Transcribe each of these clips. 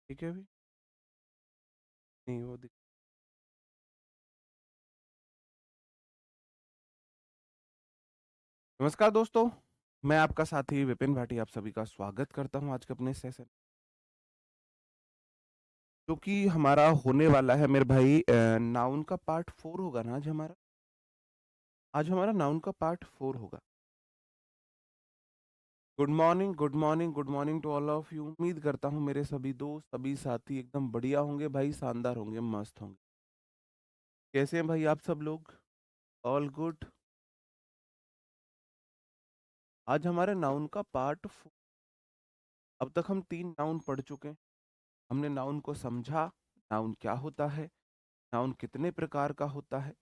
ठीक है अभी? नहीं वो दिख। नमस्कार दोस्तों, मैं आपका साथी विपिन भाटी आप सभी का स्वागत करता हूँ आज के अपने सेशन, जो कि हमारा होने वाला है मेरे भाई नाउन का पार्ट 4 होगा ना आज हमारा नाउन का पार्ट 4 होगा। Good morning, good morning, good morning to all of you. उम्मीद करता हूँ मेरे सभी दोस्त, सभी साथी एकदम बढ़िया होंगे भाई, शानदार होंगे, मस्त होंगे। कैसे हैं भाई आप सब लोग? All good? आज हमारे नाउन का पार्ट 4। अब तक हम 3 नाउन पढ़ चुके हैं। हमने नाउन को समझा, नाउन क्या होता है, नाउन कितने प्रकार का होता है,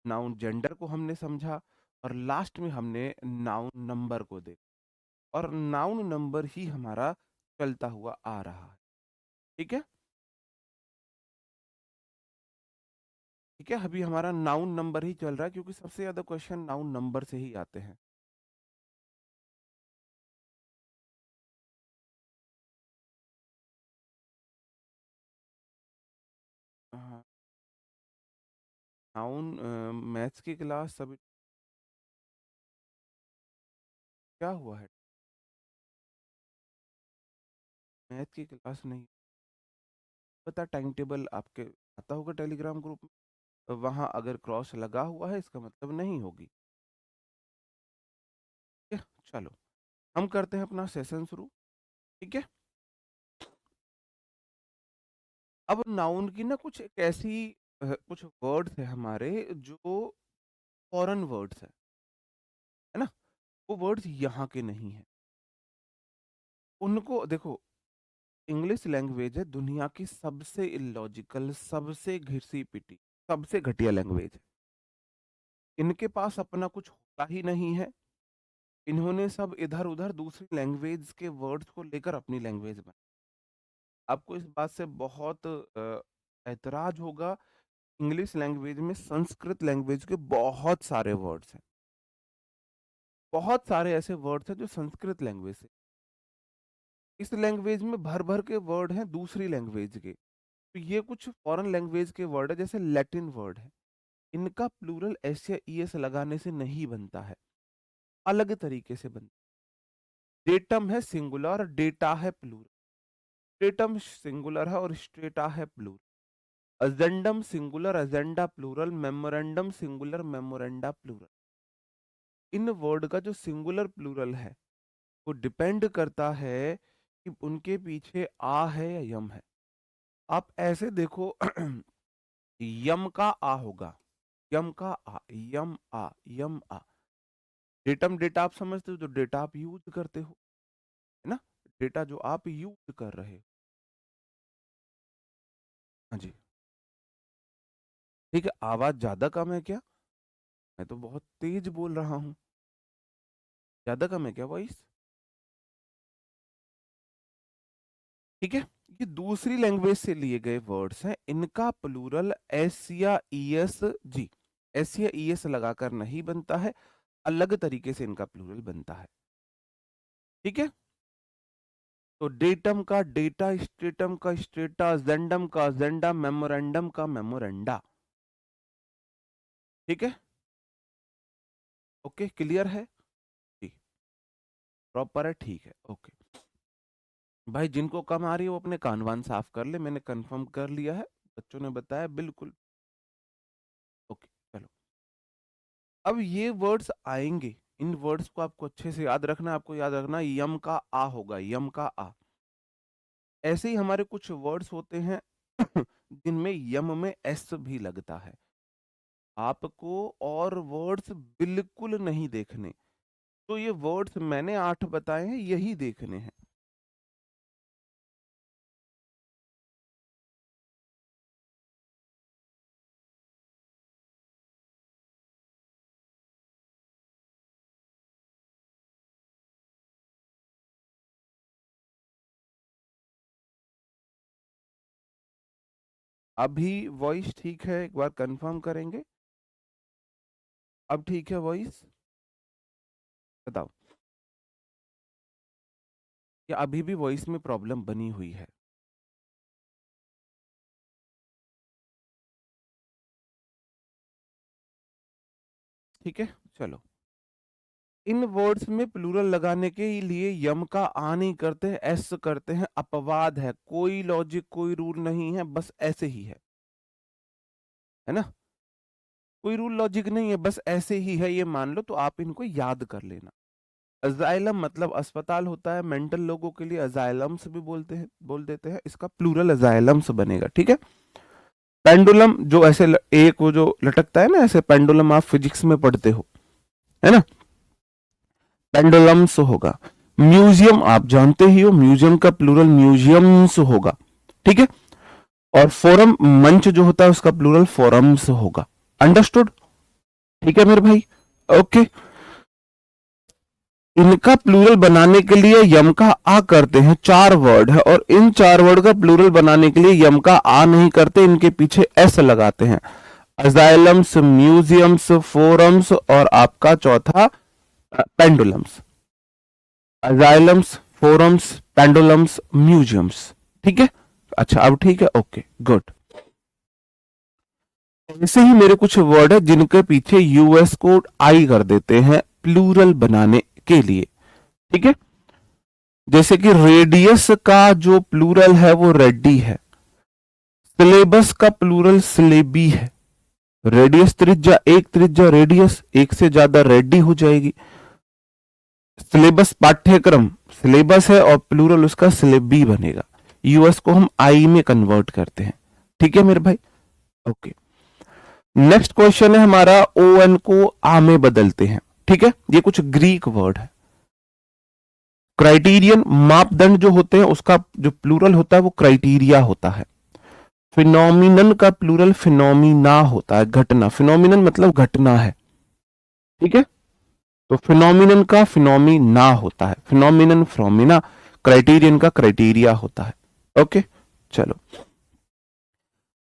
नाउन जेंडर को हमने समझा, और लास्ट में हमने नाउन नंबर को देखा, और नाउन नंबर ही हमारा चलता हुआ आ रहा है। ठीक है? ठीक है, अभी हमारा नाउन नंबर ही चल रहा है, क्योंकि सबसे ज्यादा क्वेश्चन नाउन नंबर से ही आते हैं। नाउन मैथ्स की क्लास सभी क्या हुआ है? मैथ की क्लास नहीं पता, टाइम टेबल आपके आता होगा टेलीग्राम ग्रुप में, वहां अगर क्रॉस लगा हुआ है इसका मतलब नहीं होगी। ठीक है, चलो हम करते हैं अपना सेशन शुरू। ठीक है, अब नाउन की ना कुछ एक ऐसी कुछ वर्ड्स है हमारे जो फॉरेन वर्ड्स है ना, वो वर्ड्स यहाँ के नहीं है। उनको देखो, इंग्लिश लैंग्वेज है दुनिया की सबसे इलॉजिकल, सबसे घिसी पिटी, सबसे घटिया लैंग्वेज है। इनके पास अपना कुछ होता ही नहीं है। इन्होंने सब इधर उधर दूसरी लैंग्वेज के वर्ड्स को लेकर अपनी लैंग्वेज बना। आपको इस बात से बहुत ऐतराज होगा, इंग्लिश लैंग्वेज में संस्कृत लैंग्वेज के बहुत सारे वर्ड्स हैं। बहुत सारे ऐसे वर्ड्स हैं जो संस्कृत लैंग्वेज से, इस लैंग्वेज में भर भर के वर्ड हैं दूसरी लैंग्वेज के। तो ये कुछ फॉरेन लैंग्वेज के वर्ड है, जैसे लैटिन वर्ड है, इनका प्लूरल एस या ई एस लगाने से नहीं बनता है, अलग तरीके से बनता है। डेटम है सिंगुलर, डेटा है प्लूरल। डेटम सिंगुलर है और स्ट्रेटा है plural. Agendum singular, agenda plural, memorandum singular, memoranda plural. इन वर्ड का जो सिंगुलर प्लूरल है वो डिपेंड करता है कि उनके पीछे आ है या यम है। आप ऐसे देखो यम का आ होगा, यम का आ, यम आ, यम आ। डेटम डेटा आप समझते हो, जो डेटा आप यूज करते हो, है ना, डेटा जो आप यूज कर रहे हो। हाँ जी। ठीक है, आवाज ज्यादा कम है क्या? मैं तो बहुत तेज बोल रहा हूँ। ज्यादा कम है क्या वॉइस? ठीक है, ये दूसरी लैंग्वेज से लिए गए वर्ड्स हैं, इनका प्लूरल एस या ई एस, जी, एस या ई एस लगाकर नहीं बनता है, अलग तरीके से इनका प्लूरल बनता है। ठीक है, तो डेटम का डेटा, स्ट्रेटम का स्ट्रेटा, जेंडम का जेंडा, मेमोरेंडम का मेमोरेंडा। ठीक है, ओके, क्लियर है? जी, प्रॉपर है, ठीक है, ओके। भाई जिनको कम आ रही है वो अपने कान वान साफ कर ले, मैंने कंफर्म कर लिया है, बच्चों ने बताया बिल्कुल। ओके, चलो, अब ये वर्ड्स आएंगे, इन वर्ड्स को आपको अच्छे से याद रखना है। आपको याद रखना है, यम का आ होगा, यम का आ। ऐसे ही हमारे कुछ वर्ड्स होते हैं जिनमें यम में एस भी लगता है। आपको और वर्ड्स बिल्कुल नहीं देखने, तो ये वर्ड्स मैंने 8 बताए हैं, यही देखने हैं। अभी वॉइस ठीक है? एक बार कंफर्म करेंगे। अब ठीक है वॉइस? बताओ, या अभी भी वॉइस में प्रॉब्लम बनी हुई है? ठीक है, चलो। इन वर्ड्स में प्लूरल लगाने के लिए यम का आ नहीं करते हैं, एस करते हैं, अपवाद है, कोई लॉजिक कोई रूल नहीं है, बस ऐसे ही है ना, कोई रूल लॉजिक नहीं है, बस ऐसे ही है, ये मान लो, तो आप इनको याद कर लेना। अजाइलम मतलब अस्पताल होता है, मेंटल लोगों के लिए अजाइलम्स भी बोल देते हैं, इसका प्लूरल अजाइलम्स बनेगा, ठीक है। पेंडुलम जो ऐसे एक वो जो लटकता है ना ऐसे, पेंडुलम आप फिजिक्स में पढ़ते हो, है ना, पेंडुलम्स होगा। म्यूजियम आप जानते ही हो, म्यूजियम का प्लूरल म्यूजियम्स होगा, ठीक है। और फोरम मंच जो होता है उसका प्लूरल फोरम्स होगा। अंडरस्टूड? ठीक है मेरे भाई, ओके। इनका प्लूरल बनाने के लिए यम का आ करते हैं, 4 वर्ड है, और इन 4 वर्ड का प्लूरल बनाने के लिए यम का आ नहीं करते, इनके पीछे एस लगाते हैं। अजाइलम्स, म्यूजियम्स, फोरम्स, और आपका चौथा पेंडुलम्स। अजाइलम्स, फोरम्स, पेंडुलम्स, म्यूजियम्स, ठीक है। अच्छा अब ठीक है, ओके गुड। ऐसे ही मेरे कुछ वर्ड है जिनके पीछे यूएस कोड आई कर देते हैं प्लूरल बनाने के लिए, ठीक है। जैसे कि रेडियस का जो प्लूरल है वो रेडी है, सिलेबस का प्लूरल सिलेबी है। रेडियस त्रिज्या, एक त्रिज्या रेडियस, एक से ज्यादा रेडी हो जाएगी। सिलेबस पाठ्यक्रम, सिलेबस है और प्लूरल उसका सिलेबी बनेगा। यूएस को हम आई में कन्वर्ट करते हैं, ठीक है मेरे भाई, ओके। नेक्स्ट क्वेश्चन है हमारा, ओ एन को आ में बदलते हैं, ठीक है। ये कुछ ग्रीक वर्ड है। क्राइटेरियन मापदंड जो होते हैं उसका जो प्लूरल होता है वो क्राइटेरिया होता है। फिनोमिनन का प्लूरल फिनोमिना होता है, घटना। फिनोमिनन मतलब घटना है, ठीक है। तो फिनोमिनन का फिनोमिना होता है, फिनोमिनन फ्रोमिना, क्राइटेरियन का क्राइटेरिया होता है, ओके चलो।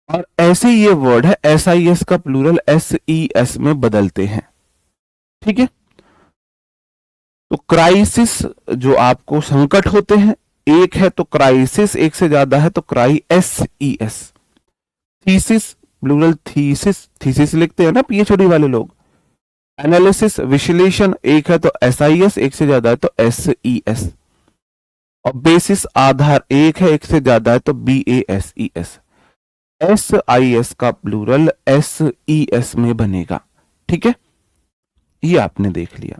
और ऐसे ये वर्ड है, SIS का प्लूरल SES में बदलते हैं, ठीक है। तो क्राइसिस जो आपको संकट होते हैं, एक है तो क्राइसिस, एक से ज्यादा है तो क्राई SES। Thesis plural thesis, thesis लिखते हैं ना PhD वाले लोग। एनालिसिस विश्लेषण, एक है तो SIS, एक से ज्यादा है तो SES। और बेसिस आधार, एक है एक से ज्यादा है तो BASES। SIS का प्लूरल SES में बनेगा, ठीक है। ये आपने देख लिया,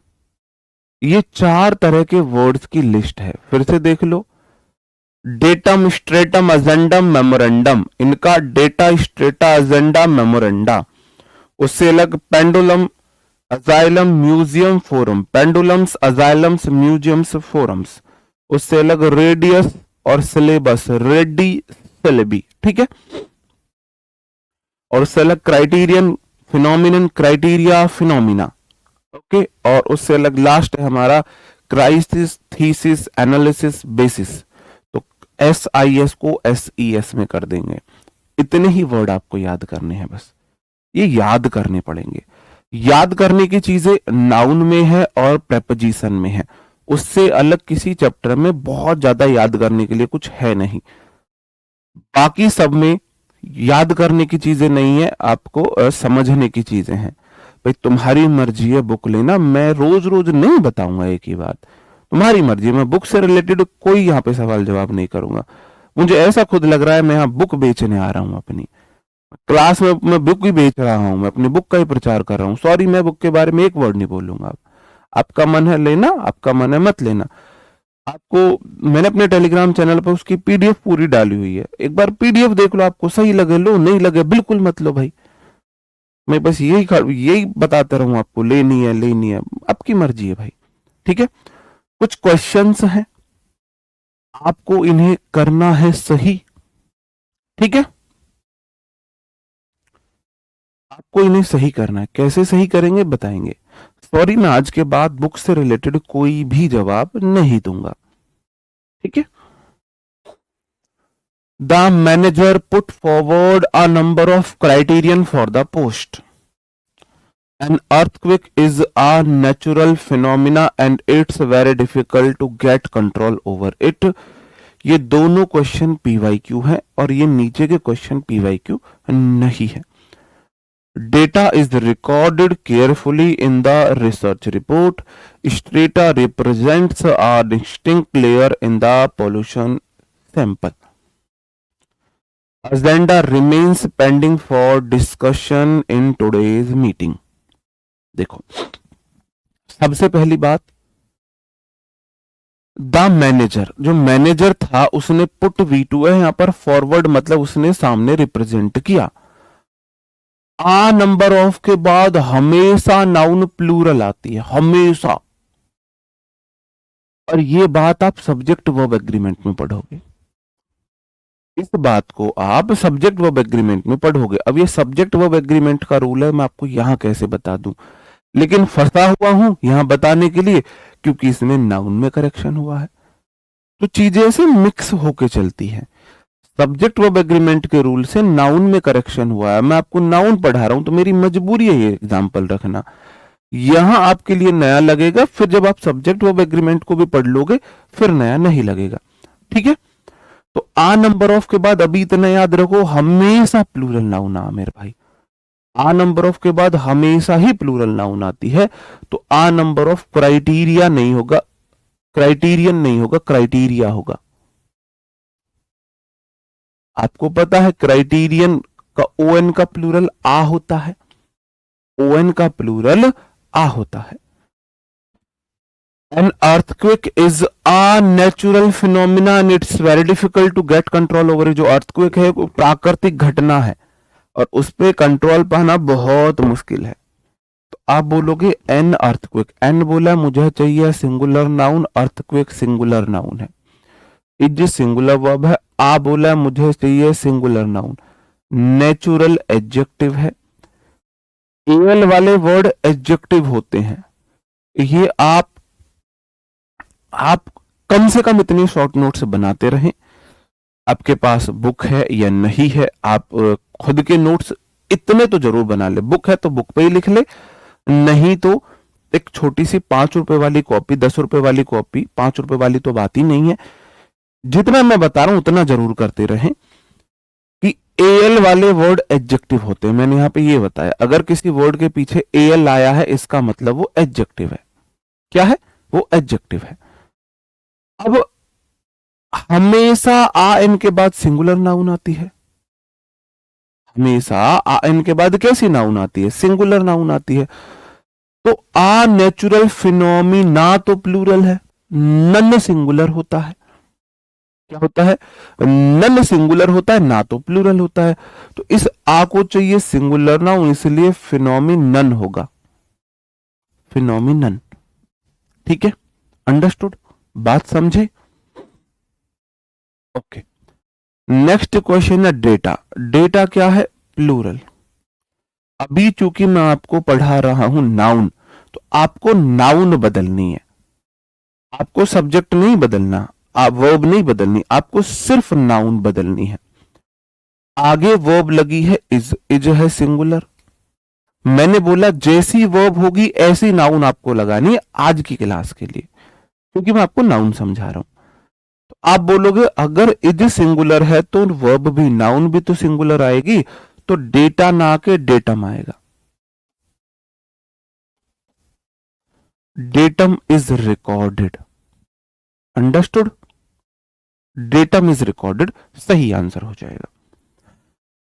ये 4 तरह के वर्ड्स की लिस्ट है, फिर से देख लो। डेटम, स्ट्रेटम, अजेंडम, मेमोरेंडम, इनका डेटा, स्ट्रेटा, अजेंडा, मेमोरेंडा। उससे अलग pendulum, asylum, museum, forum. Pendulums, asylums, museums, forums. उससे अलग रेडियस और सिलेबस, रेडी सिलेबी, ठीक है। और उससे अलग criterion, phenomenon, criteria, phenomena, okay. और उससे अलग लास्ट है हमारा क्राइसिस, थीसिस, एनालिसिस, बेसिस। तो SIS को SES में कर देंगे। इतने ही वर्ड आपको याद करने हैं, बस ये याद करने पड़ेंगे। याद करने की चीजें नाउन में है और प्रेपोजिशन में है, उससे अलग किसी चैप्टर में बहुत ज्यादा याद करने के लिए कुछ है नहीं। बाकी सब में याद करने की चीजें नहीं है, आपको समझने की चीजें हैं। भाई तुम्हारी मर्जी है बुक लेना, मैं रोज रोज नहीं बताऊंगा एक ही बात, तुम्हारी मर्जी। मैं बुक से रिलेटेड कोई यहाँ पे सवाल जवाब नहीं करूंगा। मुझे ऐसा खुद लग रहा है मैं यहाँ बुक बेचने आ रहा हूँ अपनी क्लास में, मैं बुक ही बेच रहा हूँ, मैं अपनी बुक का ही प्रचार कर रहा हूँ। सॉरी, मैं बुक के बारे में एक वर्ड नहीं बोलूंगा। आपका मन है लेना, आपका मन है मत लेना। आपको मैंने अपने टेलीग्राम चैनल पर उसकी PDF पूरी डाली हुई है, एक बार PDF देख लो, आपको सही लगे लो, नहीं लगे बिल्कुल मत लो भाई। मैं बस यही बताता रहूं आपको, लेनी है, आपकी मर्जी है भाई, ठीक है। कुछ क्वेश्चंस हैं, आपको इन्हें करना है सही, ठीक है। आपको इन्हें सही करना है, कैसे सही करेंगे बताएंगे। सॉरी, मैं आज के बाद बुक से रिलेटेड कोई भी जवाब नहीं दूंगा, ठीक है। The manager put forward a number of criterion for the post. An earthquake is a natural phenomena and it's very difficult to get control over it. ये दोनों क्वेश्चन PYQ है और ये नीचे के क्वेश्चन PYQ नहीं है। Data is recorded carefully in the research report. Strata represents a distinct layer in the pollution sample. Agenda remains pending for discussion in today's meeting. देखो, सबसे पहली बात, द मैनेजर, जो मैनेजर था उसने पुट V2 है, यहां पर फॉरवर्ड मतलब उसने सामने रिप्रेजेंट किया। आ नंबर ऑफ के बाद हमेशा नाउन प्लूरल आती है, हमेशा। और ये बात आप सब्जेक्ट वर्ब एग्रीमेंट में पढ़ोगे, इस बात को आप सब्जेक्ट वर्ब एग्रीमेंट में पढ़ोगे। अब ये सब्जेक्ट वर्ब एग्रीमेंट का रूल है, मैं आपको यहां कैसे बता दूं, लेकिन फंसा हुआ हूं यहां बताने के लिए, क्योंकि इसमें नाउन में करेक्शन हुआ है, तो चीजें ऐसे मिक्स होके चलती हैं। सब्जेक्ट वर्ब एग्रीमेंट के रूल से नाउन में करेक्शन हुआ है, मैं आपको नाउन पढ़ा रहा हूं तो मेरी मजबूरी है ये एग्जाम्पल रखना। यहां आपके लिए नया लगेगा, फिर जब आप सब्जेक्ट वर्ब एग्रीमेंट को भी पढ़ लोगे फिर नया नहीं लगेगा, ठीक है। तो आ नंबर ऑफ के बाद अभी इतना याद रखो, हमेशा प्लूरल नाउन आ मेरे भाई, आ नंबर ऑफ के बाद हमेशा ही प्लूरल नाउन आती है। तो आ नंबर ऑफ क्राइटेरिया नहीं होगा, क्राइटेरियन नहीं होगा, क्राइटेरिया होगा। आपको पता है क्राइटेरियन का ओएन का प्लूरल आ होता है, ओएन का प्लूरल आ होता है। An earthquake is a natural phenomena and it's very difficult to get control over it। जो earthquake है वो प्राकृतिक घटना है और उस पर कंट्रोल पाना बहुत मुश्किल है। तो आप बोलोगे एन अर्थक्वेक, एन बोला मुझे चाहिए singular noun, earthquake singular noun है, इज सिंगुलर वर्ब है, आ बोला मुझे चाहिए सिंगुलर नाउन, नेचुरल एडजेक्टिव है। एल वाले वर्ड एडजेक्टिव होते हैं, ये आप कम से कम इतनी शॉर्ट नोट्स बनाते रहें। आपके पास बुक है या नहीं है, आप खुद के नोट्स इतने तो जरूर बना ले, बुक है तो बुक पे ही लिख ले, नहीं तो एक छोटी सी 5 रुपए वाली कॉपी, 10 रुपए वाली कॉपी, 5 रुपए वाली तो बात ही नहीं है, जितना मैं बता रहा हूं उतना जरूर करते रहें कि एल वाले वर्ड एडजेक्टिव होते हैं। मैंने यहां पे ये बताया, अगर किसी वर्ड के पीछे एल आया है इसका मतलब वो एडजेक्टिव है। क्या है वो? एडजेक्टिव है। अब हमेशा आ एन के बाद सिंगुलर नाउन आती है, हमेशा आ एन के बाद कैसी नाउन आती है? सिंगुलर नाउन आती है। तो आ नेचुरल फिनोमिना तो प्लूरल है, नन सिंगुलर होता है। क्या होता है? नन सिंगुलर होता है, ना तो प्लूरल होता है। तो इस आ को चाहिए सिंगुलर नाउन, इसलिए फिनोमिनन होगा, फिनोमिनन। ठीक है, अंडरस्टूड, बात समझे? ओके, नेक्स्ट क्वेश्चन है डेटा। डेटा क्या है? प्लूरल। अभी चूंकि मैं आपको पढ़ा रहा हूं नाउन, तो आपको नाउन बदलनी है, आपको सब्जेक्ट नहीं बदलना, आप वर्ब नहीं बदलनी, आपको सिर्फ नाउन बदलनी है। आगे वर्ब लगी है इज, इज है सिंगुलर। मैंने बोला जैसी वर्ब होगी ऐसी नाउन आपको लगानी है आज की क्लास के लिए, क्योंकि मैं आपको नाउन समझा रहा हूं। तो आप बोलोगे अगर इज सिंगुलर है तो वर्ब भी, नाउन भी तो सिंगुलर आएगी, तो डेटा ना आके डेटम आएगा। Datum is recorded, understood? Datum is recorded सही आंसर हो जाएगा।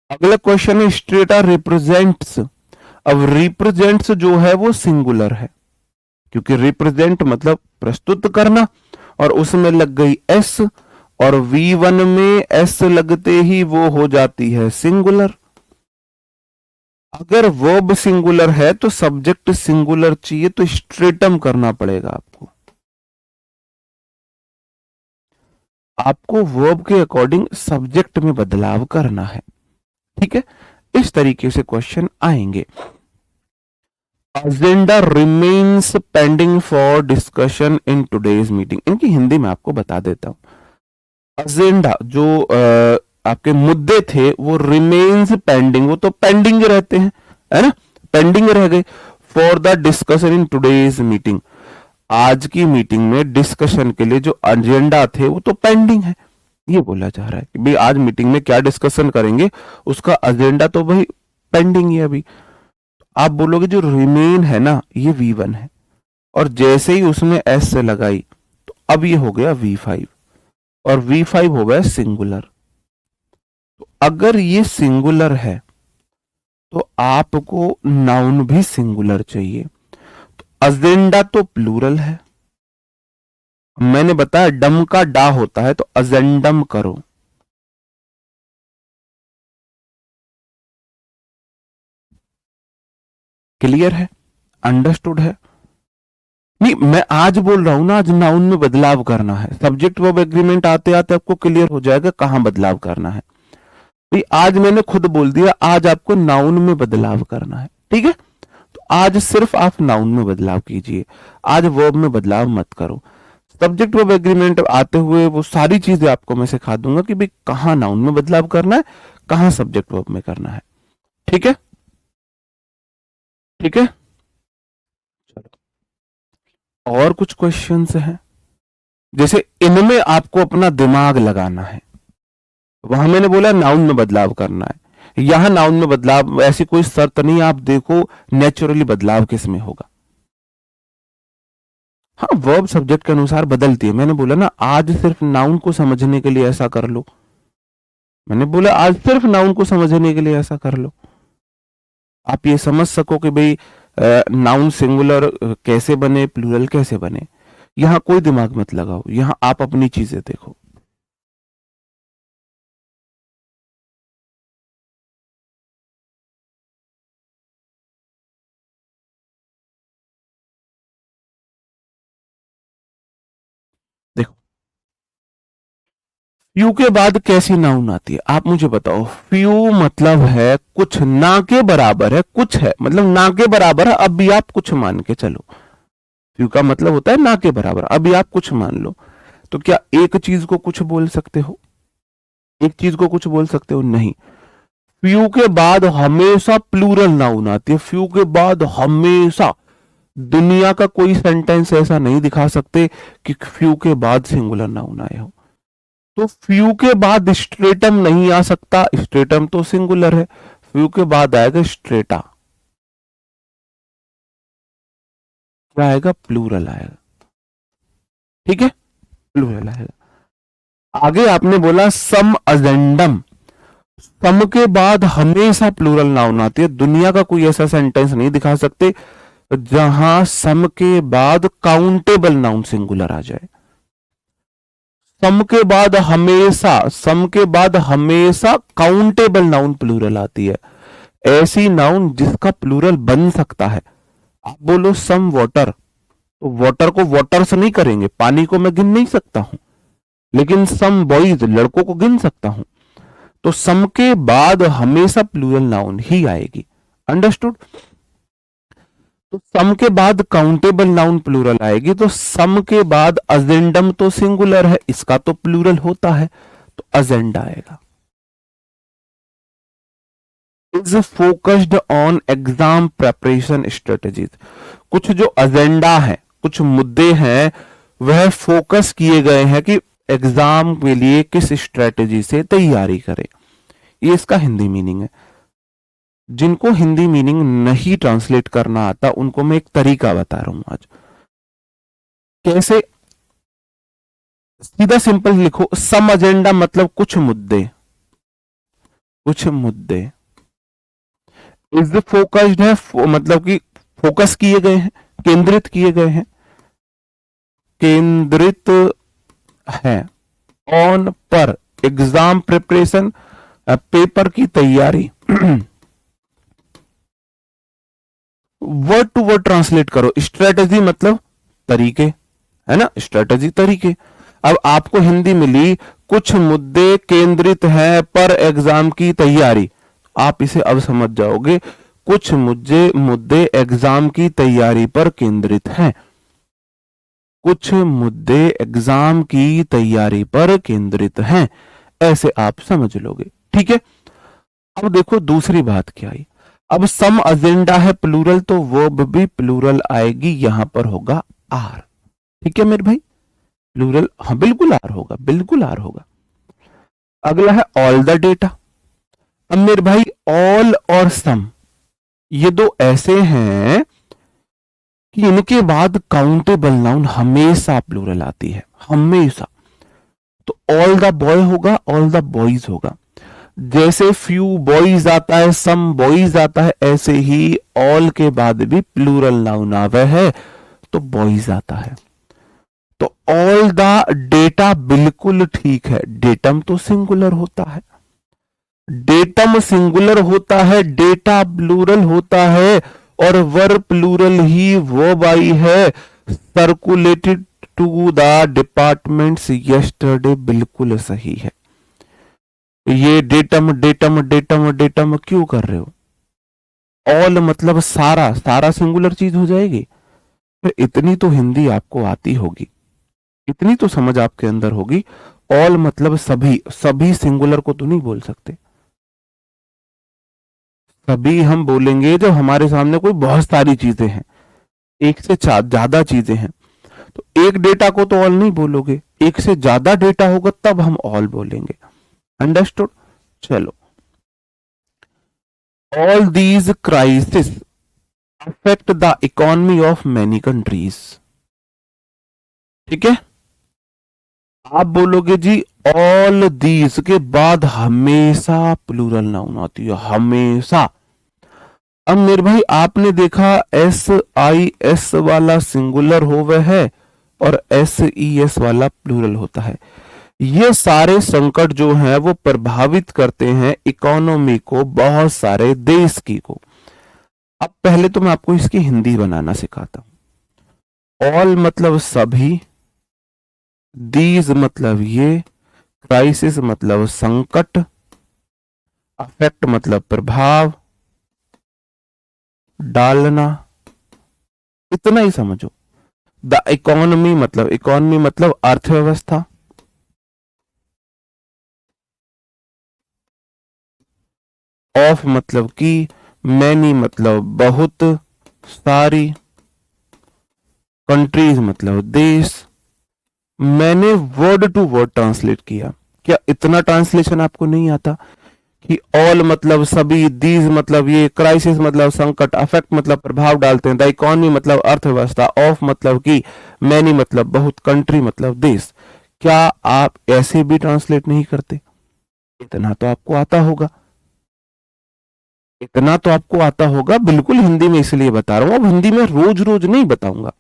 अगला क्वेश्चन है स्ट्रेटा रिप्रेजेंट्स। अब रिप्रेजेंट्स जो है वो सिंगुलर है, क्योंकि रिप्रेजेंट मतलब प्रस्तुत करना, और उसमें लग गई एस, और V1 में एस लगते ही वो हो जाती है सिंगुलर। अगर वर्ब सिंगुलर है तो सब्जेक्ट सिंगुलर चाहिए, तो स्ट्रेटम करना पड़ेगा आपको, आपको वर्ब के अकॉर्डिंग सब्जेक्ट में बदलाव करना है। ठीक है, इस तरीके से क्वेश्चन आएंगे। Agenda remains pending for discussion in today's meeting. इनकी हिंदी में आपको बता देता हूं। एजेंडा जो आपके मुद्दे थे वो रिमेन्स पेंडिंग, वो तो पेंडिंग रहते हैं, है ना, पेंडिंग रह गए। For the discussion in today's meeting, आज की मीटिंग में डिस्कशन के लिए जो एजेंडा थे वो तो पेंडिंग है। ये बोला जा रहा है कि भाई आज मीटिंग में क्या डिस्कशन करेंगे, उसका एजेंडा तो भाई पेंडिंग ही है अभी। आप बोलोगे जो रिमेन है ना ये V1 है, और जैसे ही उसने S से लगाई तो अब ये हो गया V5, और V5 हो गया सिंगुलर। तो अगर ये सिंगुलर है तो आपको नाउन भी सिंगुलर चाहिए। तो अजेंडा तो प्लूरल है, मैंने बताया डम का डा होता है तो अजेंडम करो। क्लियर है, अंडरस्टूड है? नहीं, मैं आज बोल रहा हूं ना, आज नाउन में बदलाव करना है। सब्जेक्ट वर्ब एग्रीमेंट आते आते आपको क्लियर हो जाएगा कहां बदलाव करना है। भाई आज मैंने खुद बोल दिया, आज आपको नाउन में बदलाव करना है, ठीक है? तो आज सिर्फ आप नाउन में बदलाव कीजिए, आज वर्ब में बदलाव मत करो। सब्जेक्ट वर्ब एग्रीमेंट आते हुए वो सारी चीजें आपको मैं सिखा दूंगा कि भाई कहां नाउन में बदलाव करना है, कहां सब्जेक्ट वर्ब में करना है। ठीक है, ठीक है। और कुछ क्वेश्चंस हैं? जैसे इनमें आपको अपना दिमाग लगाना है, वहां मैंने बोला नाउन में बदलाव करना है, यहां नाउन में बदलाव ऐसी कोई शर्त नहीं, आप देखो नेचुरली बदलाव किस में होगा। हाँ, वर्ब सब्जेक्ट के अनुसार बदलती है। मैंने बोला ना आज सिर्फ नाउन को समझने के लिए ऐसा कर लो, मैंने बोला आज सिर्फ नाउन को समझने के लिए ऐसा कर लो, आप ये समझ सको कि भाई नाउन सिंगुलर कैसे बने, प्लूरल कैसे बने। यहां कोई दिमाग मत लगाओ, यहां आप अपनी चीजें देखो। देखो, फ्यू के बाद कैसी नाउन आती है आप मुझे बताओ। फ्यू मतलब है कुछ, ना के बराबर है, कुछ है मतलब ना के बराबर है, अब भी आप कुछ मान के चलो। फ्यू का मतलब होता है ना के बराबर, अभी आप कुछ मान लो। तो क्या एक चीज को कुछ बोल सकते हो? एक चीज को कुछ बोल सकते हो? नहीं। फ्यू के बाद हमेशा प्लूरल नाउन आती है, फ्यू के बाद हमेशा। दुनिया का कोई सेंटेंस ऐसा नहीं दिखा सकते कि फ्यू के बाद सिंगुलर नाउन आए हो। तो फ्यू के बाद स्ट्रेटम नहीं आ सकता, स्ट्रेटम तो सिंगुलर है। फ्यू के बाद आएगा स्ट्रेटा, क्या आएगा? प्लूरल आएगा। ठीक है, प्लूरल आएगा। आगे आपने बोला सम अजेंडम, सम के बाद हमेशा प्लूरल नाउन आती है, दुनिया का कोई ऐसा सेंटेंस नहीं दिखा सकते जहां सम के बाद काउंटेबल नाउन सिंगुलर आ जाए। सम के बाद हमेशा, सम के बाद हमेशा काउंटेबल नाउन प्लूरल आती है, ऐसी नाउन जिसका प्लूरल बन सकता है। आप बोलो सम वाटर, तो वाटर को वाटर से नहीं करेंगे, पानी को मैं गिन नहीं सकता हूं, लेकिन सम बॉयज, लड़कों को गिन सकता हूं। तो सम के बाद हमेशा प्लूरल नाउन ही आएगी। अंडरस्टूड? तो सम के बाद काउंटेबल नाउन प्लूरल आएगी, तो सम के बाद अजेंडम तो सिंगुलर है, इसका तो प्लूरल होता है, तो अजेंडा आएगा। Is focused on exam preparation strategies, कुछ जो अजेंडा है, कुछ मुद्दे हैं, वह फोकस किए गए हैं कि एग्जाम के लिए किस स्ट्रेटेजी से तैयारी करें। ये इसका हिंदी मीनिंग है। जिनको हिंदी मीनिंग नहीं ट्रांसलेट करना आता उनको मैं एक तरीका बता रहा हूं आज। कैसे? सीधा सिंपल लिखो, सम एजेंडा मतलब कुछ मुद्दे, कुछ मुद्दे। इज फोकस्ड है, मतलब कि फोकस किए गए हैं, केंद्रित किए गए हैं, केंद्रित है, ऑन पर, एग्जाम प्रिपरेशन, पेपर की तैयारी। वर्ड टू वर्ड ट्रांसलेट करो, स्ट्रेटेजी मतलब तरीके, है ना, स्ट्रेटेजी तरीके। अब आपको हिंदी मिली कुछ मुद्दे केंद्रित हैं पर एग्जाम की तैयारी, आप इसे अब समझ जाओगे, कुछ मुद्दे एग्जाम की तैयारी पर केंद्रित हैं, कुछ मुद्दे एग्जाम की तैयारी पर केंद्रित हैं, ऐसे आप समझ लोगे। ठीक है, अब देखो दूसरी बात क्या आई। अब सम एजेंडा है प्लूरल, तो वर्ब भी प्लूरल आएगी, यहां पर होगा आर। ठीक है मेरे भाई, प्लूरल, हाँ बिल्कुल आर होगा, बिल्कुल आर होगा। अगला है ऑल द डेटा। अब मेरे भाई ऑल और सम, ये दो ऐसे हैं कि इनके बाद काउंटेबल नाउन हमेशा प्लूरल आती है, हमेशा। तो ऑल द बॉय होगा, ऑल द बॉयज होगा। जैसे फ्यू बॉयज आता है, सम बॉयज आता है, ऐसे ही ऑल के बाद भी प्लूरल नाउन आवे है तो बॉयज आता है। तो ऑल द डेटा बिल्कुल ठीक है, डेटम तो सिंगुलर होता है, डेटम सिंगुलर होता है, डेटा प्लूरल होता है, और वर प्लूरल ही वर्ब आई है। Circulated to the departments yesterday बिल्कुल सही है। ये डेटम डेटम डेटम डेटम क्यों कर रहे हो? ऑल मतलब सारा, सारा सिंगुलर चीज हो जाएगी। फिर इतनी तो हिंदी आपको आती होगी, इतनी तो समझ आपके अंदर होगी। ऑल मतलब सभी, सभी सिंगुलर को तो नहीं बोल सकते। सभी हम बोलेंगे जब हमारे सामने कोई बहुत सारी चीजें हैं, एक से ज्यादा चीजें हैं। तो एक डेटा को तो ऑल नहीं बोलोगे, एक से ज्यादा डेटा होगा तब हम ऑल बोलेंगे। अंडरस्टूड? चलो, all these crisis affect the economy of many countries. ठीक है, आप बोलोगे जी ऑल दीज के बाद हमेशा प्लूरल नाउन आती है, हमेशा। अब मेरे भाई आपने देखा SIS वाला सिंगुलर होवे है और SES वाला प्लूरल होता है। ये सारे संकट जो हैं वो प्रभावित करते हैं इकोनॉमी को, बहुत सारे देश की को। अब पहले तो मैं आपको इसकी हिंदी बनाना सिखाता हूं। ऑल मतलब सभी, दीज मतलब ये, क्राइसिस मतलब संकट, अफेक्ट मतलब प्रभाव डालना, इतना ही समझो। द इकोनॉमी मतलब अर्थव्यवस्था, ऑफ मतलब की, मैनी मतलब बहुत सारी, कंट्रीज मतलब देश। मैंने वर्ड टू वर्ड ट्रांसलेट किया। क्या इतना ट्रांसलेशन आपको नहीं आता कि ऑल मतलब सभी, दीज मतलब ये, क्राइसिस मतलब संकट, अफेक्ट मतलब प्रभाव डालते हैं, द इकोनॉमी मतलब अर्थव्यवस्था, ऑफ मतलब की, मैनी मतलब बहुत, कंट्री मतलब देश। क्या आप ऐसे भी ट्रांसलेट नहीं करते? इतना तो आपको आता होगा, इतना तो आपको आता होगा। बिल्कुल हिंदी में इसलिए बता रहा हूं, अब हिंदी में रोज रोज नहीं बताऊंगा,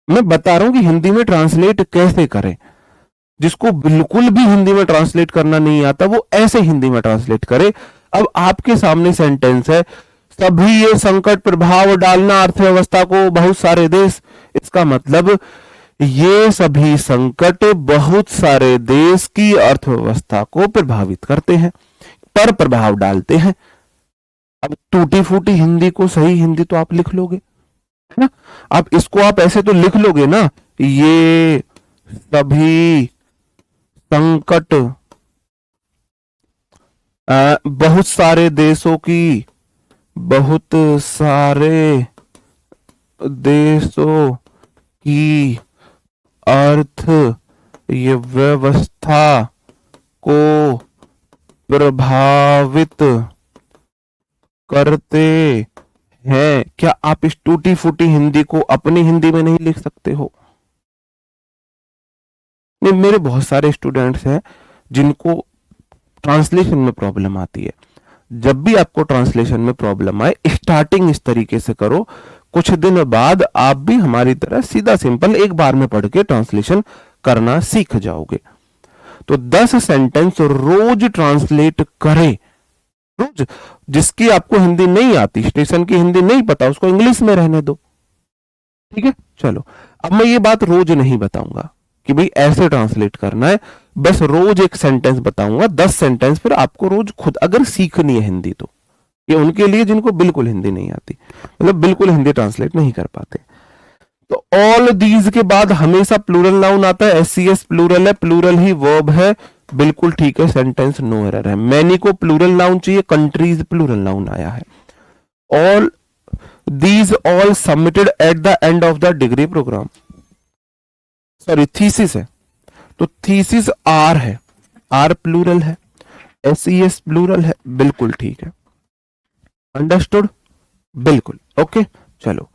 मैं बता रहा हूं कि हिंदी में ट्रांसलेट कैसे करें। जिसको बिल्कुल भी हिंदी में ट्रांसलेट करना नहीं आता वो ऐसे हिंदी में ट्रांसलेट करे। अब आपके सामने सेंटेंस है, सभी ये संकट प्रभाव डालना अर्थव्यवस्था को, बहुत सारे देश। इसका मतलब ये सभी संकट बहुत सारे देश की अर्थव्यवस्था को प्रभावित करते हैं, पर प्रभाव डालते हैं। अब टूटी फूटी हिंदी को सही हिंदी तो आप लिख लोगे, है ना? अब इसको आप ऐसे तो लिख लोगे ना, ये सभी संकट बहुत सारे देशों की, बहुत सारे देशों की अर्थ ये व्यवस्था को प्रभावित करते हैं। क्या आप इस टूटी फूटी हिंदी को अपनी हिंदी में नहीं लिख सकते हो? नहीं, मेरे बहुत सारे स्टूडेंट्स हैं जिनको ट्रांसलेशन में प्रॉब्लम आती है। जब भी आपको ट्रांसलेशन में प्रॉब्लम आए, स्टार्टिंग इस तरीके से करो, कुछ दिन बाद आप भी हमारी तरह सीधा सिंपल एक बार में पढ़ के ट्रांसलेशन करना सीख जाओगे। तो 10 सेंटेंस रोज ट्रांसलेट करें, रोज। जिसकी आपको हिंदी नहीं आती, स्टेशन की हिंदी नहीं पता, उसको इंग्लिश में रहने दो। ठीक है, चलो। अब मैं ये बात रोज नहीं बताऊंगा कि भाई ऐसे ट्रांसलेट करना है, बस रोज एक सेंटेंस बताऊंगा, 10 सेंटेंस फिर आपको रोज खुद अगर सीखनी है हिंदी तो। ये उनके लिए जिनको बिल्कुल हिंदी नहीं आती, मतलब बिल्कुल हिंदी ट्रांसलेट नहीं कर पाते। तो ऑल दीज के बाद हमेशा प्लूरल नाउन आता है, SCS प्लूरल है, प्लूरल ही वर्ब है, बिल्कुल ठीक है, सेंटेंस नो एरर है। मैनी को प्लूरल नाउन चाहिए, कंट्रीज प्लूरल नाउन आया है। All these all submitted at the end of the degree programme, sorry thesis है, तो थीसिस आर है, आर प्लूरल है, SES प्लूरल है, बिल्कुल ठीक है। अंडरस्टूड? बिल्कुल ओके। चलो,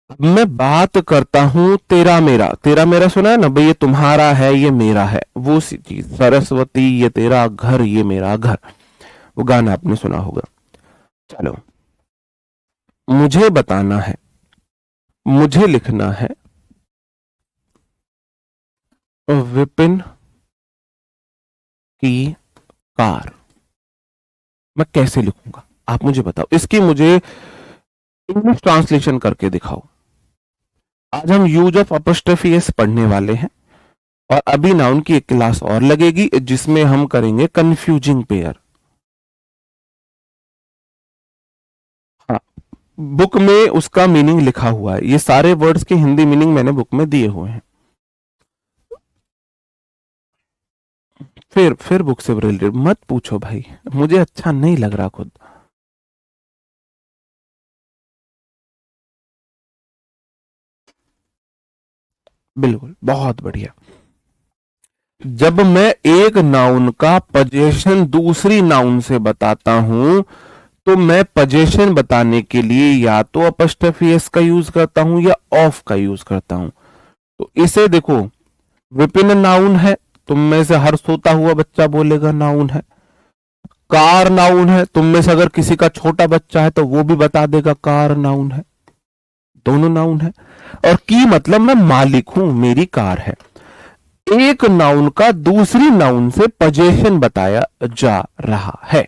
अब मैं बात करता हूं तेरा मेरा। तेरा मेरा सुना है ना भाई, ये तुम्हारा है ये मेरा है, वो सी चीज। सरस्वती ये तेरा घर ये मेरा घर, वो गाना आपने सुना होगा। चलो, मुझे बताना है, मुझे लिखना है विपिन की कार। मैं कैसे लिखूंगा आप मुझे बताओ, इसकी मुझे इंग्लिश ट्रांसलेशन करके दिखाओ। आज हम यूज ऑफ अपॉस्ट्रोफी एस पढ़ने वाले हैं, और अभी नाउन की एक क्लास और लगेगी जिसमें हम करेंगे कंफ्यूजिंग पेयर। हाँ, बुक में उसका मीनिंग लिखा हुआ है, ये सारे वर्ड्स के हिंदी मीनिंग मैंने बुक में दिए हुए हैं। फिर बुक से रिलेटेड मत पूछो भाई, मुझे अच्छा नहीं लग रहा खुद। बिल्कुल, बहुत बढ़िया। जब मैं एक नाउन का पोजीशन दूसरी नाउन से बताता हूं, तो मैं पोजीशन बताने के लिए या तो अपॉस्ट्रोफी एस का यूज करता हूं या ऑफ का यूज करता हूं। तो इसे देखो, विपिन नाउन है, तुम में से हर सोता हुआ बच्चा बोलेगा नाउन है। कार नाउन है, तुम में से अगर किसी का छोटा बच्चा है तो वो भी बता देगा कार नाउन है। दोनों नाउन है। और की मतलब मैं मालिक हूं, मेरी कार है। एक नाउन का दूसरी नाउन से पोजीशन बताया जा रहा है।